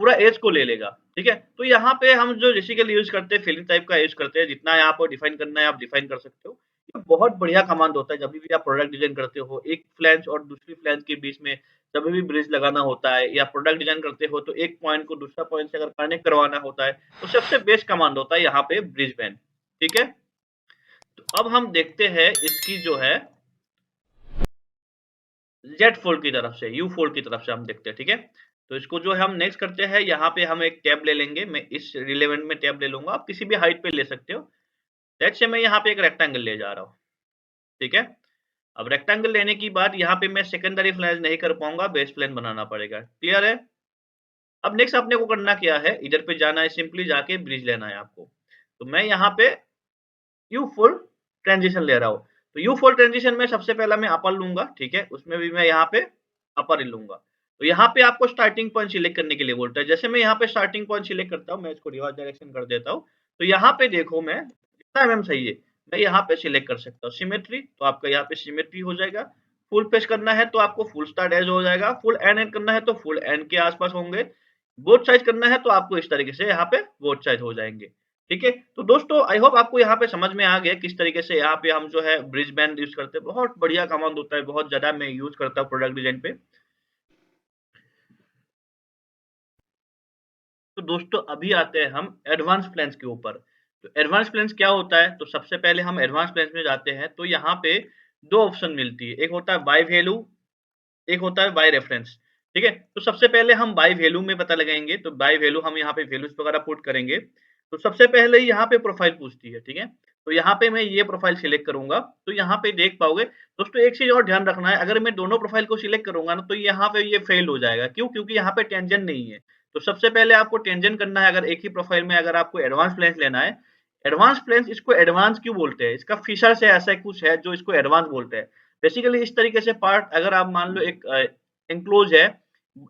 S1: पूरा एज को ले लेगा, ठीक है? तो यहाँ पे हम जो बेसिकली यूज करते हैं फिलिंग टाइप का यूज करते हैं। जितना यहाँ पर डिफाइन करना है आप डिफाइन कर सकते हो। ये बहुत बढ़िया कमांड होता है जब भी आप प्रोडक्ट डिजाइन करते हो। एक फ्लैंज और दूसरी फ्लैंज के बीच में जब भी ब्रिज लगाना होता है या प्रोडक्ट डिजाइन करते हो तो एक पॉइंट को दूसरा पॉइंट से अगर कनेक्ट करवाना होता है तो सबसे बेस्ट कमांड होता है यहाँ पे ब्रिज बैंड, ठीक है? तो अब हम देखते हैं इसकी जो है जेड फोल्ड की तरफ से, यू फोल्ड की तरफ से हम देखते हैं, ठीक है? तो इसको जो है हम नेक्स्ट करते हैं, यहाँ पे हम एक टैब ले लेंगे। मैं इस रिलेवेंट में टैब ले लूँगा, आप किसी भी हाइट पे ले सकते हो। लेट्स से मैं यहाँ पे एक रेक्टेंगल ले जा रहा हूँ, ठीक है? अब रेक्टेंगल लेने की बाद यहाँ पे मैं सेकेंडरी फ्लैंज नहीं कर पाऊँगा, बेस प्लेन बनाना पड़ेगा, क्लियर है? अब नेक्स्ट अपने को करना क्या है, इधर पे जाना है, सिंपली जाके ब्रिज लेना है आपको। तो मैं यहाँ पे यू फोल्ड ट्रांजिशन ले रहा हूँ। तो यू फोल्ड ट्रांजिशन में सबसे पहला मैं अपर लूँगा, ठीक है? उसमें भी मैं यहाँ पे अपर ही लूँगा। तो यहाँ पे आपको स्टार्टिंग पॉइंट सिलेक्ट करने के लिए बोलता है। जैसे मैं यहाँ पे स्टार्टिंग पॉइंट सिलेक्ट करता हूँ, मैं इसको रिवर्स डायरेक्शन कर देता हूँ। तो यहाँ पे देखो मैं जितना mm सही है, मैं यहाँ पे सिलेक्ट कर सकता हूँ। सिमेट्री, तो आपका यहाँ पे सिमेट्री हो जाएगा। फुल पेज करना है तो आपको फुल स्टार्ट एज हो जाएगा। फुल एंड एंड करना है तो फुल एंड के आसपास होंगे। बोथ साइड करना है तो आपको इस तरीके से यहाँ पे बोथ साइड हो जाएंगे, ठीक है? तो दोस्तों आई होप आपको यहाँ पे समझ में आ गया किस तरीके से यहाँ पे हम जो है ब्रिज बैंड यूज करते हैं। बहुत बढ़िया कमांड होता है, बहुत ज्यादा मैं यूज करता हूँ प्रोडक्ट डिजाइन पे। तो दोस्तों अभी आते हैं हम एडवांस प्लान्स के ऊपर। तो एडवांस प्लान्स क्या होता है, तो सबसे पहले हम एडवांस प्लान्स में जाते हैं तो यहाँ पे दो ऑप्शन मिलती है। एक होता है बाय वैल्यू, एक होता है बाय रेफरेंस, ठीक है? तो सबसे पहले हम बाय वैल्यू में पता लगाएंगे। तो बाय वैल्यू हम यहाँ पे वैल्यूज वगैरह पुट करेंगे। तो सबसे पहले यहाँ पे प्रोफाइल पूछती है, ठीक है? तो यहाँ पे मैं ये प्रोफाइल सिलेक्ट करूंगा। तो यहाँ पे देख पाओगे दोस्तों, एक चीज और ध्यान रखना है, अगर मैं दोनों प्रोफाइल को सिलेक्ट करूंगा ना तो यहाँ पे ये फेल हो जाएगा। क्यों? क्योंकि यहाँ पे टेंजेंट नहीं है। तो सबसे पहले आपको टेंजेंट करना है। अगर एक ही प्रोफाइल में अगर आपको एडवांस प्लेन्स लेना है, एडवांस प्लेन्स इसको एडवांस क्यों बोलते हैं, इसका फीचर से ऐसा कुछ है जो इसको एडवांस बोलते हैं। बेसिकली इस तरीके से पार्ट, अगर आप मान लो एक एंक्लोज है,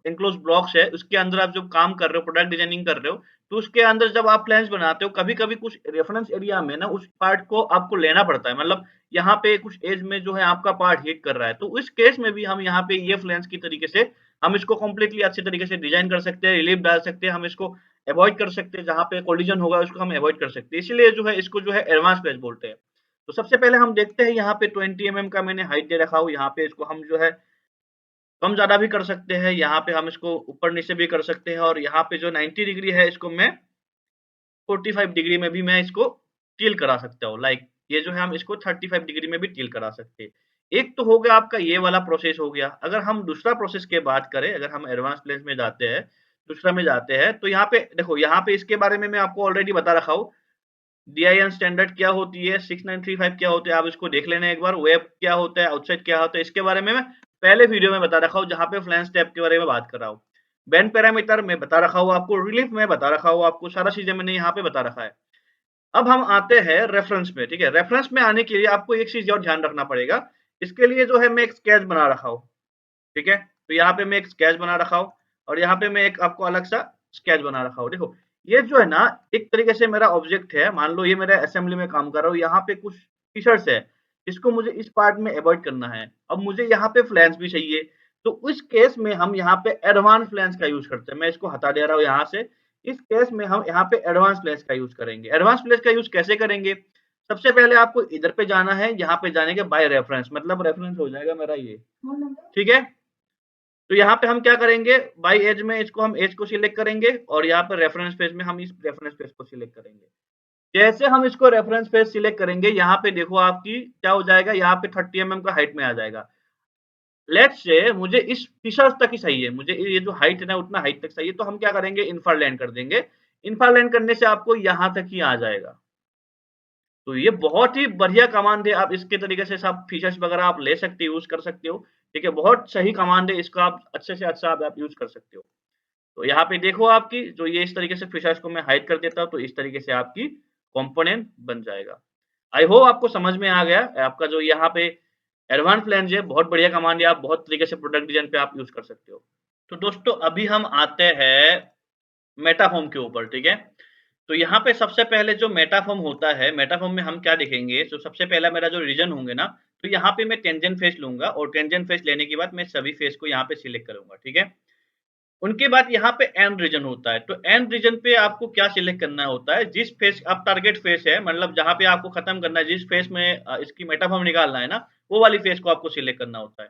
S1: एंक्लोज ब्लॉक्स है, उसके अंदर आप जब काम कर रहे हो, प्रोडक्ट डिजाइनिंग कर रहे हो, तो उसके अंदर जब आप प्लान्स बनाते हो, कभी-कभी कुछ रेफरेंस एरिया में ना उस पार्ट को आपको लेना पड़ता है। मतलब यहाँ पे कुछ एज में जो है आपका पार्ट हिट कर रहा है, तो इस केस में भी हम यहाँ पे ये फ्लैंस की तरीके से हम इसको कंप्लीटली अच्छे तरीके से डिजाइन कर सकते हैं, रिलीफ डाल सकते हैं, हम इसको अवॉइड कर सकते हैं, जहाँ पे कोलिजन होगा उसको हम अवॉइड कर सकते हैं। इसीलिए जो है इसको जो है एडवांस प्लेन्स बोलते हैं। तो सबसे पहले हम देखते हैं, यहाँ पे 20 mm का मैंने हाइट दे रखा हूँ। यहाँ पे इसको हम जो है कम ज़्यादा भी कर सकते हैं, यहाँ पे हम इसको ऊपर नीचे भी कर सकते हैं, और यहाँ पे जो 90 डिग्री है इसको मैं 45 डिग्री में भी मैं इसको टिल करा सकता हूँ। लाइक ये जो है हम इसको 35 डिग्री में भी टिल करा सकते हैं। एक तो हो गया आपका ये वाला प्रोसेस हो गया। अगर हम दूसरा प्रोसेस की बात करें, अगर हम एडवांस प्लेन्स में जाते हैं, दूसरा में जाते हैं, तो यहाँ पे देखो, यहाँ पे इसके बारे में मैं आपको ऑलरेडी बता रखा हूँ। डीआईएन स्टैंडर्ड क्या होती है, 6935 क्या होते हैं, आप इसको देख लेना एक बार। वेब क्या होता है, आउटसाइड क्या होता है, इसके बारे में मैं पहले वीडियो में बता रखा हूँ, जहाँ पे फ्लैंस टैब के बारे में बात कर रहा हूँ। बैंड पैरामीटर में बता रखा हूँ आपको, रिलीफ में बता रखा हूँ आपको, सारा चीजें मैंने यहाँ पे बता रखा है। अब हम आते हैं रेफरेंस में, ठीक है। रेफरेंस में आने के लिए आपको एक चीज और ध्यान रखना पड़ेगा। इसके लिए जो है मैं एक स्केच बना रखा हूँ, ठीक है। तो यहाँ पे मैं एक स्केच बना रखा हूँ और यहाँ पे मैं एक आपको अलग सा स्केच बना रखा हूँ। देखो ये जो है ना, एक तरीके से मेरा ऑब्जेक्ट है, मान लो ये मेरा असेंबली में काम कर रहा हूँ, यहाँ पे कुछ फीचर्स है, इसको मुझे इस पार्ट में अवॉइड करना है। अब मुझे यहाँ पे फ्लैंस भी चाहिए, तो उस केस में हम यहाँ पे एडवांस फ्लैंस का यूज करते हैं। मैं इसको हटा दे रहा हूँ यहाँ से। इस केस में हम यहाँ पे एडवांस फ्लैंस का यूज करेंगे। एडवांस फ्लैंस का यूज कैसे करेंगे? सबसे पहले आपको इधर पे जाना है, यहाँ पे जाने के बाय रेफरेंस, मतलब रेफरेंस हो जाएगा मेरा ये, ठीक है। तो यहाँ पे हम क्या करेंगे, बाई एज में इसको हम एज को सिलेक्ट करेंगे और यहाँ पर रेफरेंस पेज में हम इस रेफरेंस पेज को सिलेक्ट करेंगे। जैसे हम इसको रेफरेंस पेज सिलेक्ट करेंगे, यहाँ पे देखो आपकी क्या हो जाएगा, यहाँ पे 30 mm का हाइट में आ जाएगा। लेट्स से मुझे इस फीचर्स तक ही सही है, मुझे ये जो हाइट है ना उतना हाइट तक सही है, तो हम क्या करेंगे, इन्फर कर देंगे। इन्फर करने से आपको यहाँ तक ही आ जाएगा। तो ये बहुत ही बढ़िया कमांड है, आप इसके तरीके से सब फीचर्स वगैरह आप ले सकते हो, यूज कर सकते हो, ठीक है। बहुत सही कमांड है, इसका आप अच्छे से अच्छा आप यूज कर सकते हो। तो यहाँ पे देखो आपकी जो ये इस तरीके से फीचर्स को मैं हाइड कर देता हूँ, तो इस तरीके से आपकी कंपोनेंट बन जाएगा। आई होप आपको समझ में आ गया। आपका जो यहाँ पे एडवांस फ्लैंज है, बहुत बढ़िया कमांड है, आप बहुत तरीके से प्रोडक्ट डिजाइन पे आप यूज कर सकते हो। तो दोस्तों अभी हम आते हैं मेटाफॉर्म के ऊपर, ठीक है। तो यहाँ पे सबसे पहले जो मेटाफॉर्म होता है, मेटाफॉर्म में हम क्या देखेंगे, तो सबसे पहला मेरा जो रीजन होंगे ना, तो यहाँ पे मैं टेंजेंट फेस लूंगा और टेंजेंट फेस लेने के बाद मैं सभी फेस को यहाँ पे सिलेक्ट करूंगा, ठीक है। उनके बाद यहाँ पे एंड रीजन होता है, तो एंड रीजन पे आपको क्या सिलेक्ट करना होता है, जिस फेस आप टारगेट फेस है, मतलब जहां पे आपको खत्म करना है, जिस फेस में इसकी मेटाफॉर्म निकालना है ना, वो वाली फेस को आपको सिलेक्ट करना होता है।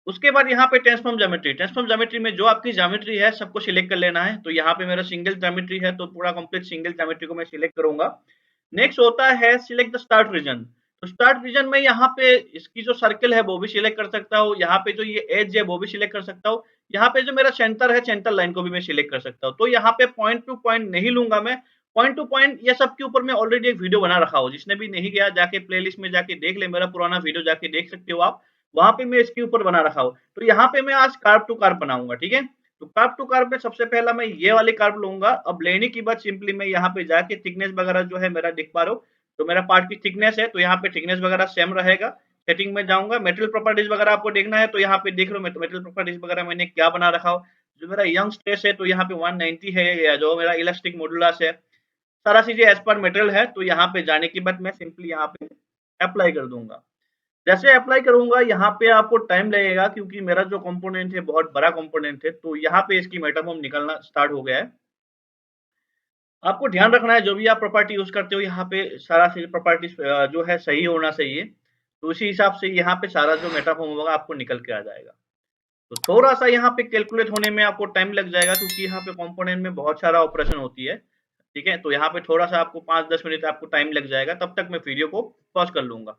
S1: उसके बाद यहाँ पे ट्रांसफॉर्म ज्योमेट्री, ट्रांसफॉर्म ज्योमेट्री में जो आपकी ज्योमेट्री है सबको सिलेक्ट कर लेना है। तो यहाँ पे मेरा सिंगल ज्योमेट्री है, तो पूरा कंप्लीट सिंगल ज्योमेट्री को मैं सिलेक्ट करूंगा। नेक्स्ट होता है सिलेक्ट द स्टार्ट रीजन। तो स्टार्ट रीजन में यहाँ पे इसकी जो सर्कल है वो भी सिलेक्ट कर सकता हूँ, यहाँ पे जो ये एज है वो भी सिलेक्ट कर सकता हूँ, यहाँ पे जो मेरा सेंटर है, सेंटर लाइन को भी मैं सिलेक्ट कर सकता हूँ। तो यहाँ पे पॉइंट टू पॉइंट नहीं लूंगा मैं, पॉइंट टू पॉइंट ये सब के ऊपर मैं ऑलरेडी एक वीडियो बना रखा हूँ, जिसने भी नहीं गया जाके प्लेलिस्ट में जाके देख ले, मेरा पुराना वीडियो जाके देख सकते हो आप, वहां पे मैं इसके ऊपर बना रखा हूँ। तो यहाँ पे मैं आज कार्ब टू कार्ब बनाऊंगा, ठीक है। तो कार्ब टू कार्ब में सबसे पहला मैं ये वाली कार्ब लूंगा। अब लेने की बाद सिंपली मैं यहाँ पे जाके थिकनेस वगैरह जो है मेरा दिख पा रहा हूँ, तो मेरा पार्ट की थिकनेस है, तो यहाँ पे थिकनेस वगैरह सेम रहेगा। सेटिंग में जाऊंगा, मेटेरियल प्रॉपर्टीज वगैरह आपको देखना है, तो यहाँ पे देख लो मेटेरियल प्रॉपर्टीज वगैरह मैंने क्या बना रखा हो। जो मेरा यंग स्ट्रेस है, तो यहाँ पे 190 है, या जो मेरा इलास्टिक मॉडुलस है, सारा चीजें एज पर मेटेरियल है। तो यहाँ पे जाने के बाद मैं सिंपली यहाँ पे अप्लाई कर दूंगा। जैसे अप्लाई करूंगा यहाँ पे आपको टाइम लगेगा, क्योंकि मेरा जो कंपोनेंट है बहुत बड़ा कंपोनेंट है, तो यहाँ पे इसकी मेटाफॉर्म निकलना स्टार्ट हो गया है। आपको ध्यान रखना है जो भी आप प्रॉपर्टी यूज करते हो, यहाँ पे सारा प्रॉपर्टी जो है सही होना चाहिए, तो उसी हिसाब से यहाँ पे सारा जो मेटाफॉर्म होगा आपको निकल के आ जाएगा। तो थोड़ा सा यहाँ पे कैलकुलेट होने में आपको टाइम लग जाएगा, क्योंकि यहाँ पे कंपोनेंट में बहुत सारा ऑपरेशन होती है, ठीक है। तो यहाँ पे थोड़ा सा आपको 5-10 मिनट आपको टाइम लग जाएगा, तब तक मैं वीडियो को पॉज कर लूंगा।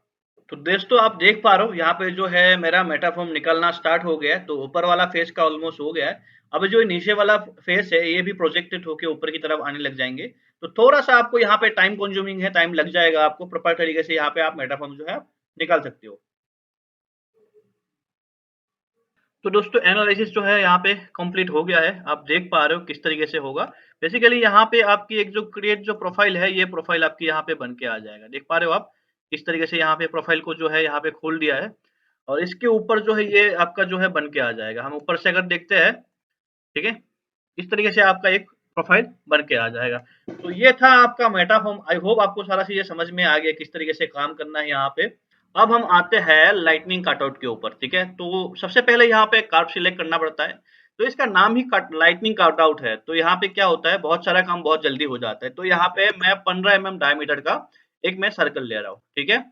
S1: तो दोस्तों आप देख पा रहे हो यहाँ पे जो है मेरा मेटाफॉर्म निकलना स्टार्ट हो गया है, तो ऊपर वाला फेस का ऑलमोस्ट हो गया है। अब जो नीचे वाला फेस है ये भी प्रोजेक्टेड होके ऊपर की तरफ आने लग जाएंगे, तो थोड़ा सा आपको यहाँ पे टाइम कंज्यूमिंग है, टाइम लग जाएगा आपको, प्रॉपर तरीके से यहाँ पे आप मेटाफॉर्म जो है निकाल सकते हो। तो दोस्तों एनालिसिस जो है यहाँ पे कंप्लीट हो गया है, आप देख पा रहे हो किस तरीके से होगा। बेसिकली यहाँ पे आपकी एक जो क्रिएट जो प्रोफाइल है, ये प्रोफाइल आपकी यहाँ पे बन के आ जाएगा, देख पा रहे हो आप किस तरीके से यहाँ पे प्रोफाइल को जो है यहाँ पे खोल दिया है। और इसके ऊपर जो है ये आपका जो है बन के आ जाएगा। हम ऊपर से अगर देखते हैं, ठीक है, इस तरीके से आपका एक प्रोफाइल बन के आ जाएगा। तो ये था आपका मेटाफॉर्म। आई होप आपको सारा चीजें समझ में आ गया किस तरीके से काम करना है यहाँ पे। अब हम आते हैं लाइटनिंग कटआउट के ऊपर, ठीक है। तो सबसे पहले यहाँ पे कार्व सिलेक्ट करना पड़ता है, तो इसका नाम ही कट लाइटनिंग कटआउट है। तो यहाँ पे क्या होता है, बहुत सारा काम बहुत जल्दी हो जाता है। तो यहाँ पे मैं 15 mm डायमीटर का एक मैं सर्कल ले रहा हूँ, ठीक है।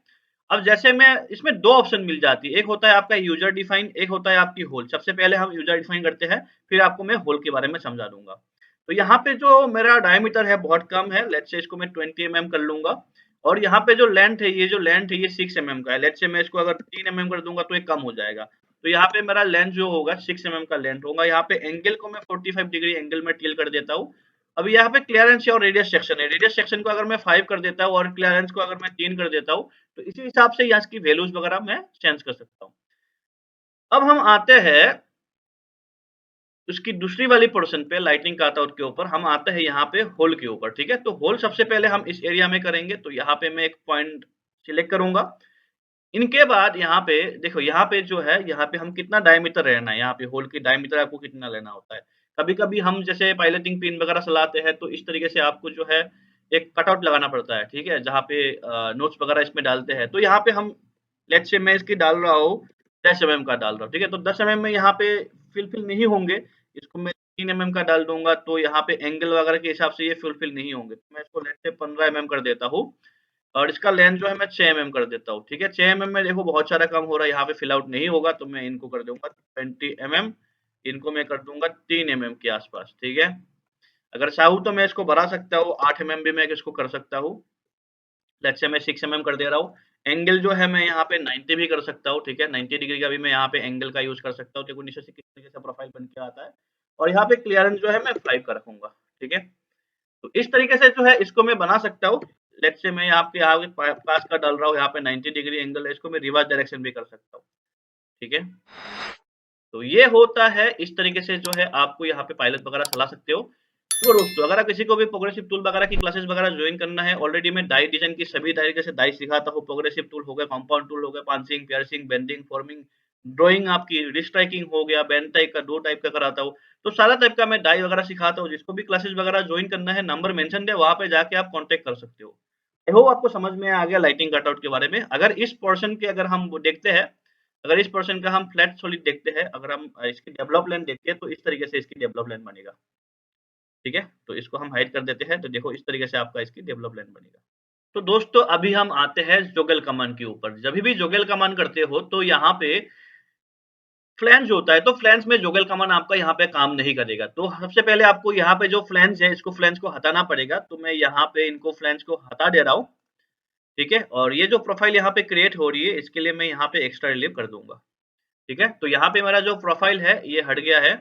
S1: अब जैसे मैं इसमें दो ऑप्शन मिल जाती है, एक होता है आपका यूजर डिफाइन, एक होता है आपकी होल। सबसे पहले हम यूजर डिफाइन करते हैं, फिर आपको मैं होल के बारे में समझा दूंगा। तो यहाँ पे जो मेरा डायमीटर है बहुत कम है, लेट्स से इसको मैं 20 mm कर लूंगा। और यहाँ पे जो लेंथ है, ये जो लेंथ है ये 6 mm का है। लेट्स से मैं इसको अगर 3 mm कर दूंगा तो ये कम हो जाएगा। तो यहाँ पे मेरा लेंथ जो होगा 6 mm का लेंथ होगा। यहाँ पे एंगल को मैं 45 डिग्री एंगल में टिल कर देता हूँ। अब यहाँ पे क्लियरेंस और रेडियस सेक्शन है, रेडियस सेक्शन को अगर मैं 5 कर देता हूँ और क्लियरेंस को अगर मैं 3 कर देता हूँ, तो इसी हिसाब से यहाँ की वैल्यूज वगैरह मैं चेंज कर सकता हूँ। अब हम आते हैं उसकी दूसरी वाली पोर्शन पे लाइटनिंग कटआउट के ऊपर हम आते हैं यहाँ पे होल के ऊपर, ठीक है? तो होल सबसे पहले हम इस एरिया में करेंगे, तो यहाँ पे मैं एक पॉइंट सिलेक्ट करूँगा। इनके बाद यहाँ पे देखो, यहाँ पे जो है, यहाँ पे हम कितना डायमीटर रहना है, यहाँ पे होल की डायमीटर आपको कितना लेना होता है। कभी-कभी हम जैसे पायलटिंग पिन वगैरह चलाते हैं, तो इस तरीके से आपको जो है एक कटआउट लगाना पड़ता है, ठीक है? जहाँ पे नोट्स वगैरह इसमें डालते हैं। तो यहाँ पे हम लेट्स से मैं इसकी डाल रहा हूँ 10 एमएम का डाल रहा हूँ, ठीक है? तो 10 एमएम में यहाँ पे फुलफिल नहीं होंगे। इसको मैं 3 एमएम का डाल दूँगा, तो यहाँ पे एंगल वगैरह के हिसाब से ये फुलफिल नहीं होंगे। तो मैं इसको लेट्स से 15 एमएम कर देता हूँ और इसका लेंथ जो है मैं 6 एमएम कर देता हूँ, ठीक है? 6 एमएम में देखो बहुत सारा कम हो रहा है, यहाँ पे फिल आउट नहीं होगा, तो मैं इनको कर दूँगा 20 एमएम। इनको मैं कर दूँगा 3 एमएम के आस-पास, ठीक है? अगर चाहूँ तो मैं इसको बढ़ा सकता हूँ, 8 एमएम भी मैं इसको कर सकता हूँ। लेट्स से मैं 6 एमएम कर दे रहा हूँ। एंगल जो है मैं यहाँ पे 90 भी कर सकता हूँ, ठीक है? 90 डिग्री का भी मैं यहाँ पे एंगल का यूज़ कर सकता हूँ। देखो नीचे से किस तरीके से प्रोफाइल बन के आता है और यहाँ पे क्लीयरेंस जो है मैं 5 का रखूँगा, ठीक है? तो इस तरीके से जो है इसको मैं बना सकता हूँ। लेट्स से मैं आपके आगे पास का डाल रहा हूँ, यहाँ पे 90 डिग्री एंगल है, इसको मैं रिवर्स डायरेक्शन भी कर सकता हूँ, ठीक है? तो ये होता है इस तरीके से जो है आपको यहाँ पे पायलट वगैरह चला सकते हो। तो दोस्तों अगर आप किसी को भी प्रोग्रेसिव टूल वगैरह की क्लासेस वगैरह ज्वाइन करना है, ऑलरेडी मैं डाई डिजाइन की सभी तरीके से डाई सिखाता हूँ। प्रोग्रेसिव टूल हो गया, कंपाउंड टूल हो गया, punching, piercing, bending, forming, drawing आपकी रिस्ट्राइकिंग हो गया, बेंड टाइप का, 2 टाइप का कराता हूँ। तो सारा टाइप का मैं डाई वगैरह सिखाता हूँ। जिसको भी क्लासेस वगैरह ज्वाइन करना है, नंबर मेंशन है, वहाँ पे जाके आप कॉन्टैक्ट कर सकते हो। आई होप आपको समझ में आ गया लाइटिंग कटआउट के बारे में। अगर इस पोर्शन के अगर हम वो देखते हैं, अगर इस पोर्शन का हम फ्लैट सॉलिड देखते हैं, अगर हम इसकी डेवलप लाइन देखते हैं, तो इस तरीके से इसकी डेवलप लाइन बनेगा, ठीक है? तो इसको हम हाइड कर देते हैं, तो देखो इस तरीके से आपका इसकी डेवलप लाइन बनेगा। तो दोस्तों अभी हम आते हैं जोगल कमांड के ऊपर। जभी भी जोगल कमांड करते हो, तो यहाँ पे फ्लैंज होता है, तो फ्लैंज में जोगल कमांड आपका यहाँ पे काम नहीं करेगा। तो सबसे पहले आपको यहाँ पे जो फ्लैंज है, इसको फ्लैंज को हटाना पड़ेगा। तो मैं यहाँ पे इनको फ्लैंज को हटा दे रहा हूँ, ठीक है? और ये जो प्रोफाइल यहाँ पे क्रिएट हो रही है, इसके लिए मैं यहाँ पे एक्स्ट्रा रिलीव कर दूँगा, ठीक है? तो यहाँ पे मेरा जो प्रोफाइल है, ये हट गया है।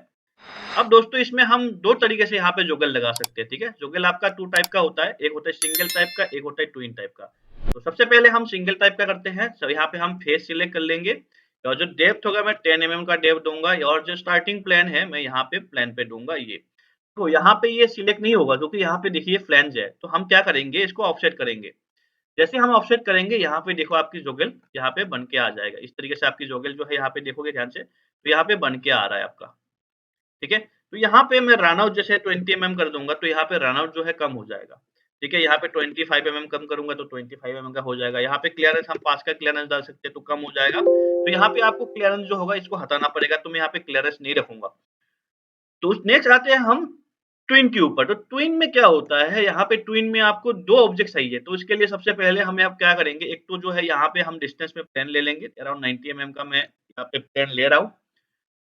S1: अब दोस्तों इसमें हम 2 तरीके से यहाँ पे जोगल लगा सकते हैं, ठीक है? जोगल आपका 2 टाइप का होता है, एक होता है सिंगल टाइप का, एक होता है ट्विन टाइप का। तो सबसे पहले हम सिंगल टाइप का करते हैं, तो यहाँ पे हम फेस सिलेक्ट कर लेंगे और जो डेप्थ होगा मैं 10 एमएम का डेप्थ दूँगा और जो स्टार्टिंग प्लेन है, मैं यहाँ पे प्लेन पे दूँगा ये। तो यहाँ पे ये सिलेक्ट नहीं होगा क्योंकि यहाँ पे देखिए फ्लैंज है, तो हम क्या करेंगे, इसको ऑफसेट करेंगे। जैसे हम ऑफसेट करेंगे, यहाँ पे देखो आपकी जोगल यहाँ पे बन के आ जाएगा। इस तरीके से आपकी जोगल जो है यहाँ पे देखोगे ध्यान से, तो यहाँ पे बन के आ रहा है आपका। ठीक है? तो यहाँ पे मैं रन आउट जैसे 20 एमएम कर दूँगा, तो यहाँ पे रन आउट जो है कम हो जाएगा। ठीक है? यहाँ पे 25 एमएम कम करूँगा तो 25 एमएम का हो जाएगा। यहाँ पे क्लीयरेंस हम 5 का क्लीयरेंस डाल सकते हैं तो कम हो जाएगा। तो यहाँ पे आपको क्लीयरेंस जो होगा इसको हटाना पड़ेगा, तो मैं यहाँ पे क्लीयरेंस नहीं रखूँगा। तो नेक्स्ट आते हैं हम ट्विन के ऊपर। तो ट्विन में क्या होता है, यहाँ पे ट्विन में आपको 2 ऑब्जेक्ट चाहिए। तो इसके लिए सबसे पहले हमें अब क्या करेंगे, एक तो जो है यहाँ पे हम डिस्टेंस में प्लेन ले लेंगे, अराउंड 90 एमएम का मैं यहाँ पे प्लेन ले रहा हूँ।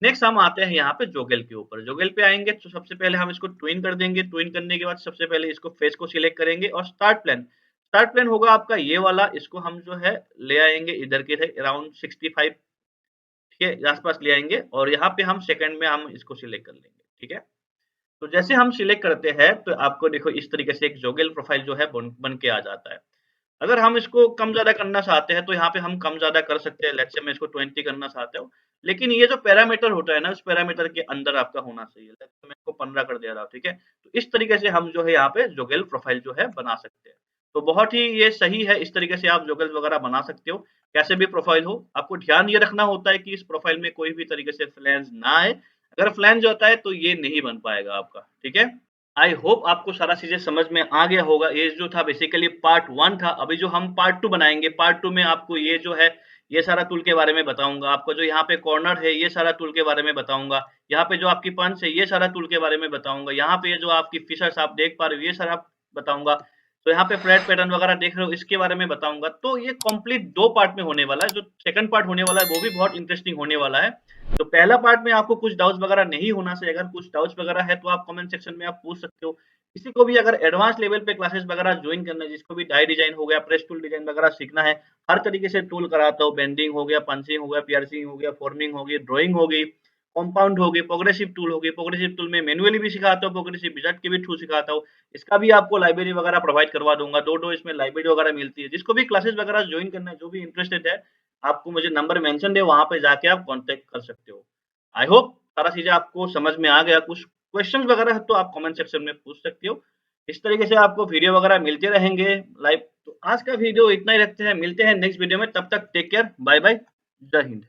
S1: नेक्स्ट हम आते हैं यहाँ पे जोगल के ऊपर। जोगल पे आएँगे तो सबसे पहले हम इसको ट्विन कर देंगे। ट्विन करने के बाद सबसे पहले इसको फेस को सिलेक्ट करेंगे और स्टार्ट प्लेन। स्टार्ट प्लेन होगा आपका ये वाला, इसको हम जो है ले आएँगे इधर के थे अराउंड 65, ठीक है? आस-पास ले आएँगे और यहाँ पे हम सेकंड में हम इसको सिलेक्ट कर लेंगे, ठीक है? तो जैसे हम सिलेक्ट करते हैं तो आपको देखो इस तरीके से एक जोगल प्रोफाइल जो है बन के आ जाता है। अगर हम इसको कम-ज़्यादा करना चाहते हैं, तो यहाँ पे हम कम-ज़्यादा कर सकते हैं। लेट्स से मैं इसको 20 करना चाहता हूँ। लेकिन ये जो पैरामीटर होता है ना, उस पैरामीटर के अंदर आपका होना चाहिए। लेट्स से मैं इसको 15 कर दे रहा हूँ, ठीक है? तो इस तरीके से हम जो है यहाँ पे जोगल प्रोफाइल जो है बना सकते हैं। तो बहुत ही ये सही है, इस तरीके से आप जोगल वगैरह बना सकते हो। कैसे भी प्रोफाइल हो, आपको ध्यान ये रखना होता है कि इस प्रोफाइल में कोई भी तरीके से फ्लैंज ना आए। अगर फ्लैंज होता है, तो ये नहीं बन पाएगा आपका, ठीक है? आई होप आपको सारा चीज़ें समझ में आ गया होगा। ये जो था बेसिकली पार्ट 1 था। अभी जो हम पार्ट 2 बनाएँगे, पार्ट 2 में आपको ये जो है, ये सारा टूल के बारे में बताऊँगा। आपको जो यहाँ पे कॉर्नर है, ये सारा टूल के बारे में बताऊँगा। यहाँ पे जो आपकी पंच है, ये सारा टूल के बारे में बताऊँगा। यहाँ पे जो आपकी फिशर्स आप देख पा रहे हो, ये सारा बताऊँगा। तो यहाँ पे फ्लैट पैटर्न वगैरह देख रहे हो, इसके बारे में बताऊँगा। तो ये कंप्लीट 2 पार्ट में होने वाला है। जो सेकंड पार्ट होने वाला है, वो भी बहुत इंटरेस्टिंग होने वाला है। तो पहला पार्ट में आपको कुछ डाउट्स वगैरह नहीं होना चाहिए। अगर कुछ डाउट्स वगैरह है, तो आप कमेंट सेक्शन में आप पूछ सकते हो। किसी को भी अगर एडवांस लेवल पे क्लासेस वगैरह जॉइन करना है, जिसको भी डाई डिजाइन हो गया, प्रेस टूल डिजाइन वगैरह सीखना है, हर तरीके से टूल कराता हूँ। बेंडिंग हो गया, पंचिंग हो गया, पियर्सिंग हो गया, फॉर्मिंग हो गई, ड्राइंग हो गई, कंपाउंड हो गई, प्रोग्रेसिव टूल हो गई। प्रोग्रेसिव टूल में मैनुअली भी सिखाता हूँ, प्रोग्रेसिव विजार्ड के भी थ्रू सिखाता हूँ। इसका भी आपको लाइब्रेरी वगैरह प्रोवाइड करवा दूँगा। 2-2 इसमें लाइब्रेरी वगैरह मिलती है। जिसको भी क्लासेस वगैरह जॉइन करना है, जो भी इंटरेस्टेड है, आपको मुझे नंबर मेंशन है, वहाँ पे जाके आप कॉन्टैक्ट कर सकते हो। आई होप सारा चीज़ें आपको समझ में आ गया, कुछ क्वेश्चंस वगैरह है तो आप कमेंट सेक्शन में पूछ सकते हो। इस तरीके से आपको वीडियो वगैरह मिलते रहेंगे लाइव। तो आज का वीडियो इतना ही रखते हैं, मिलते हैं नेक्स्ट वीडियो में, तब तक टेक केयर, बाय बाय, जय हिंद।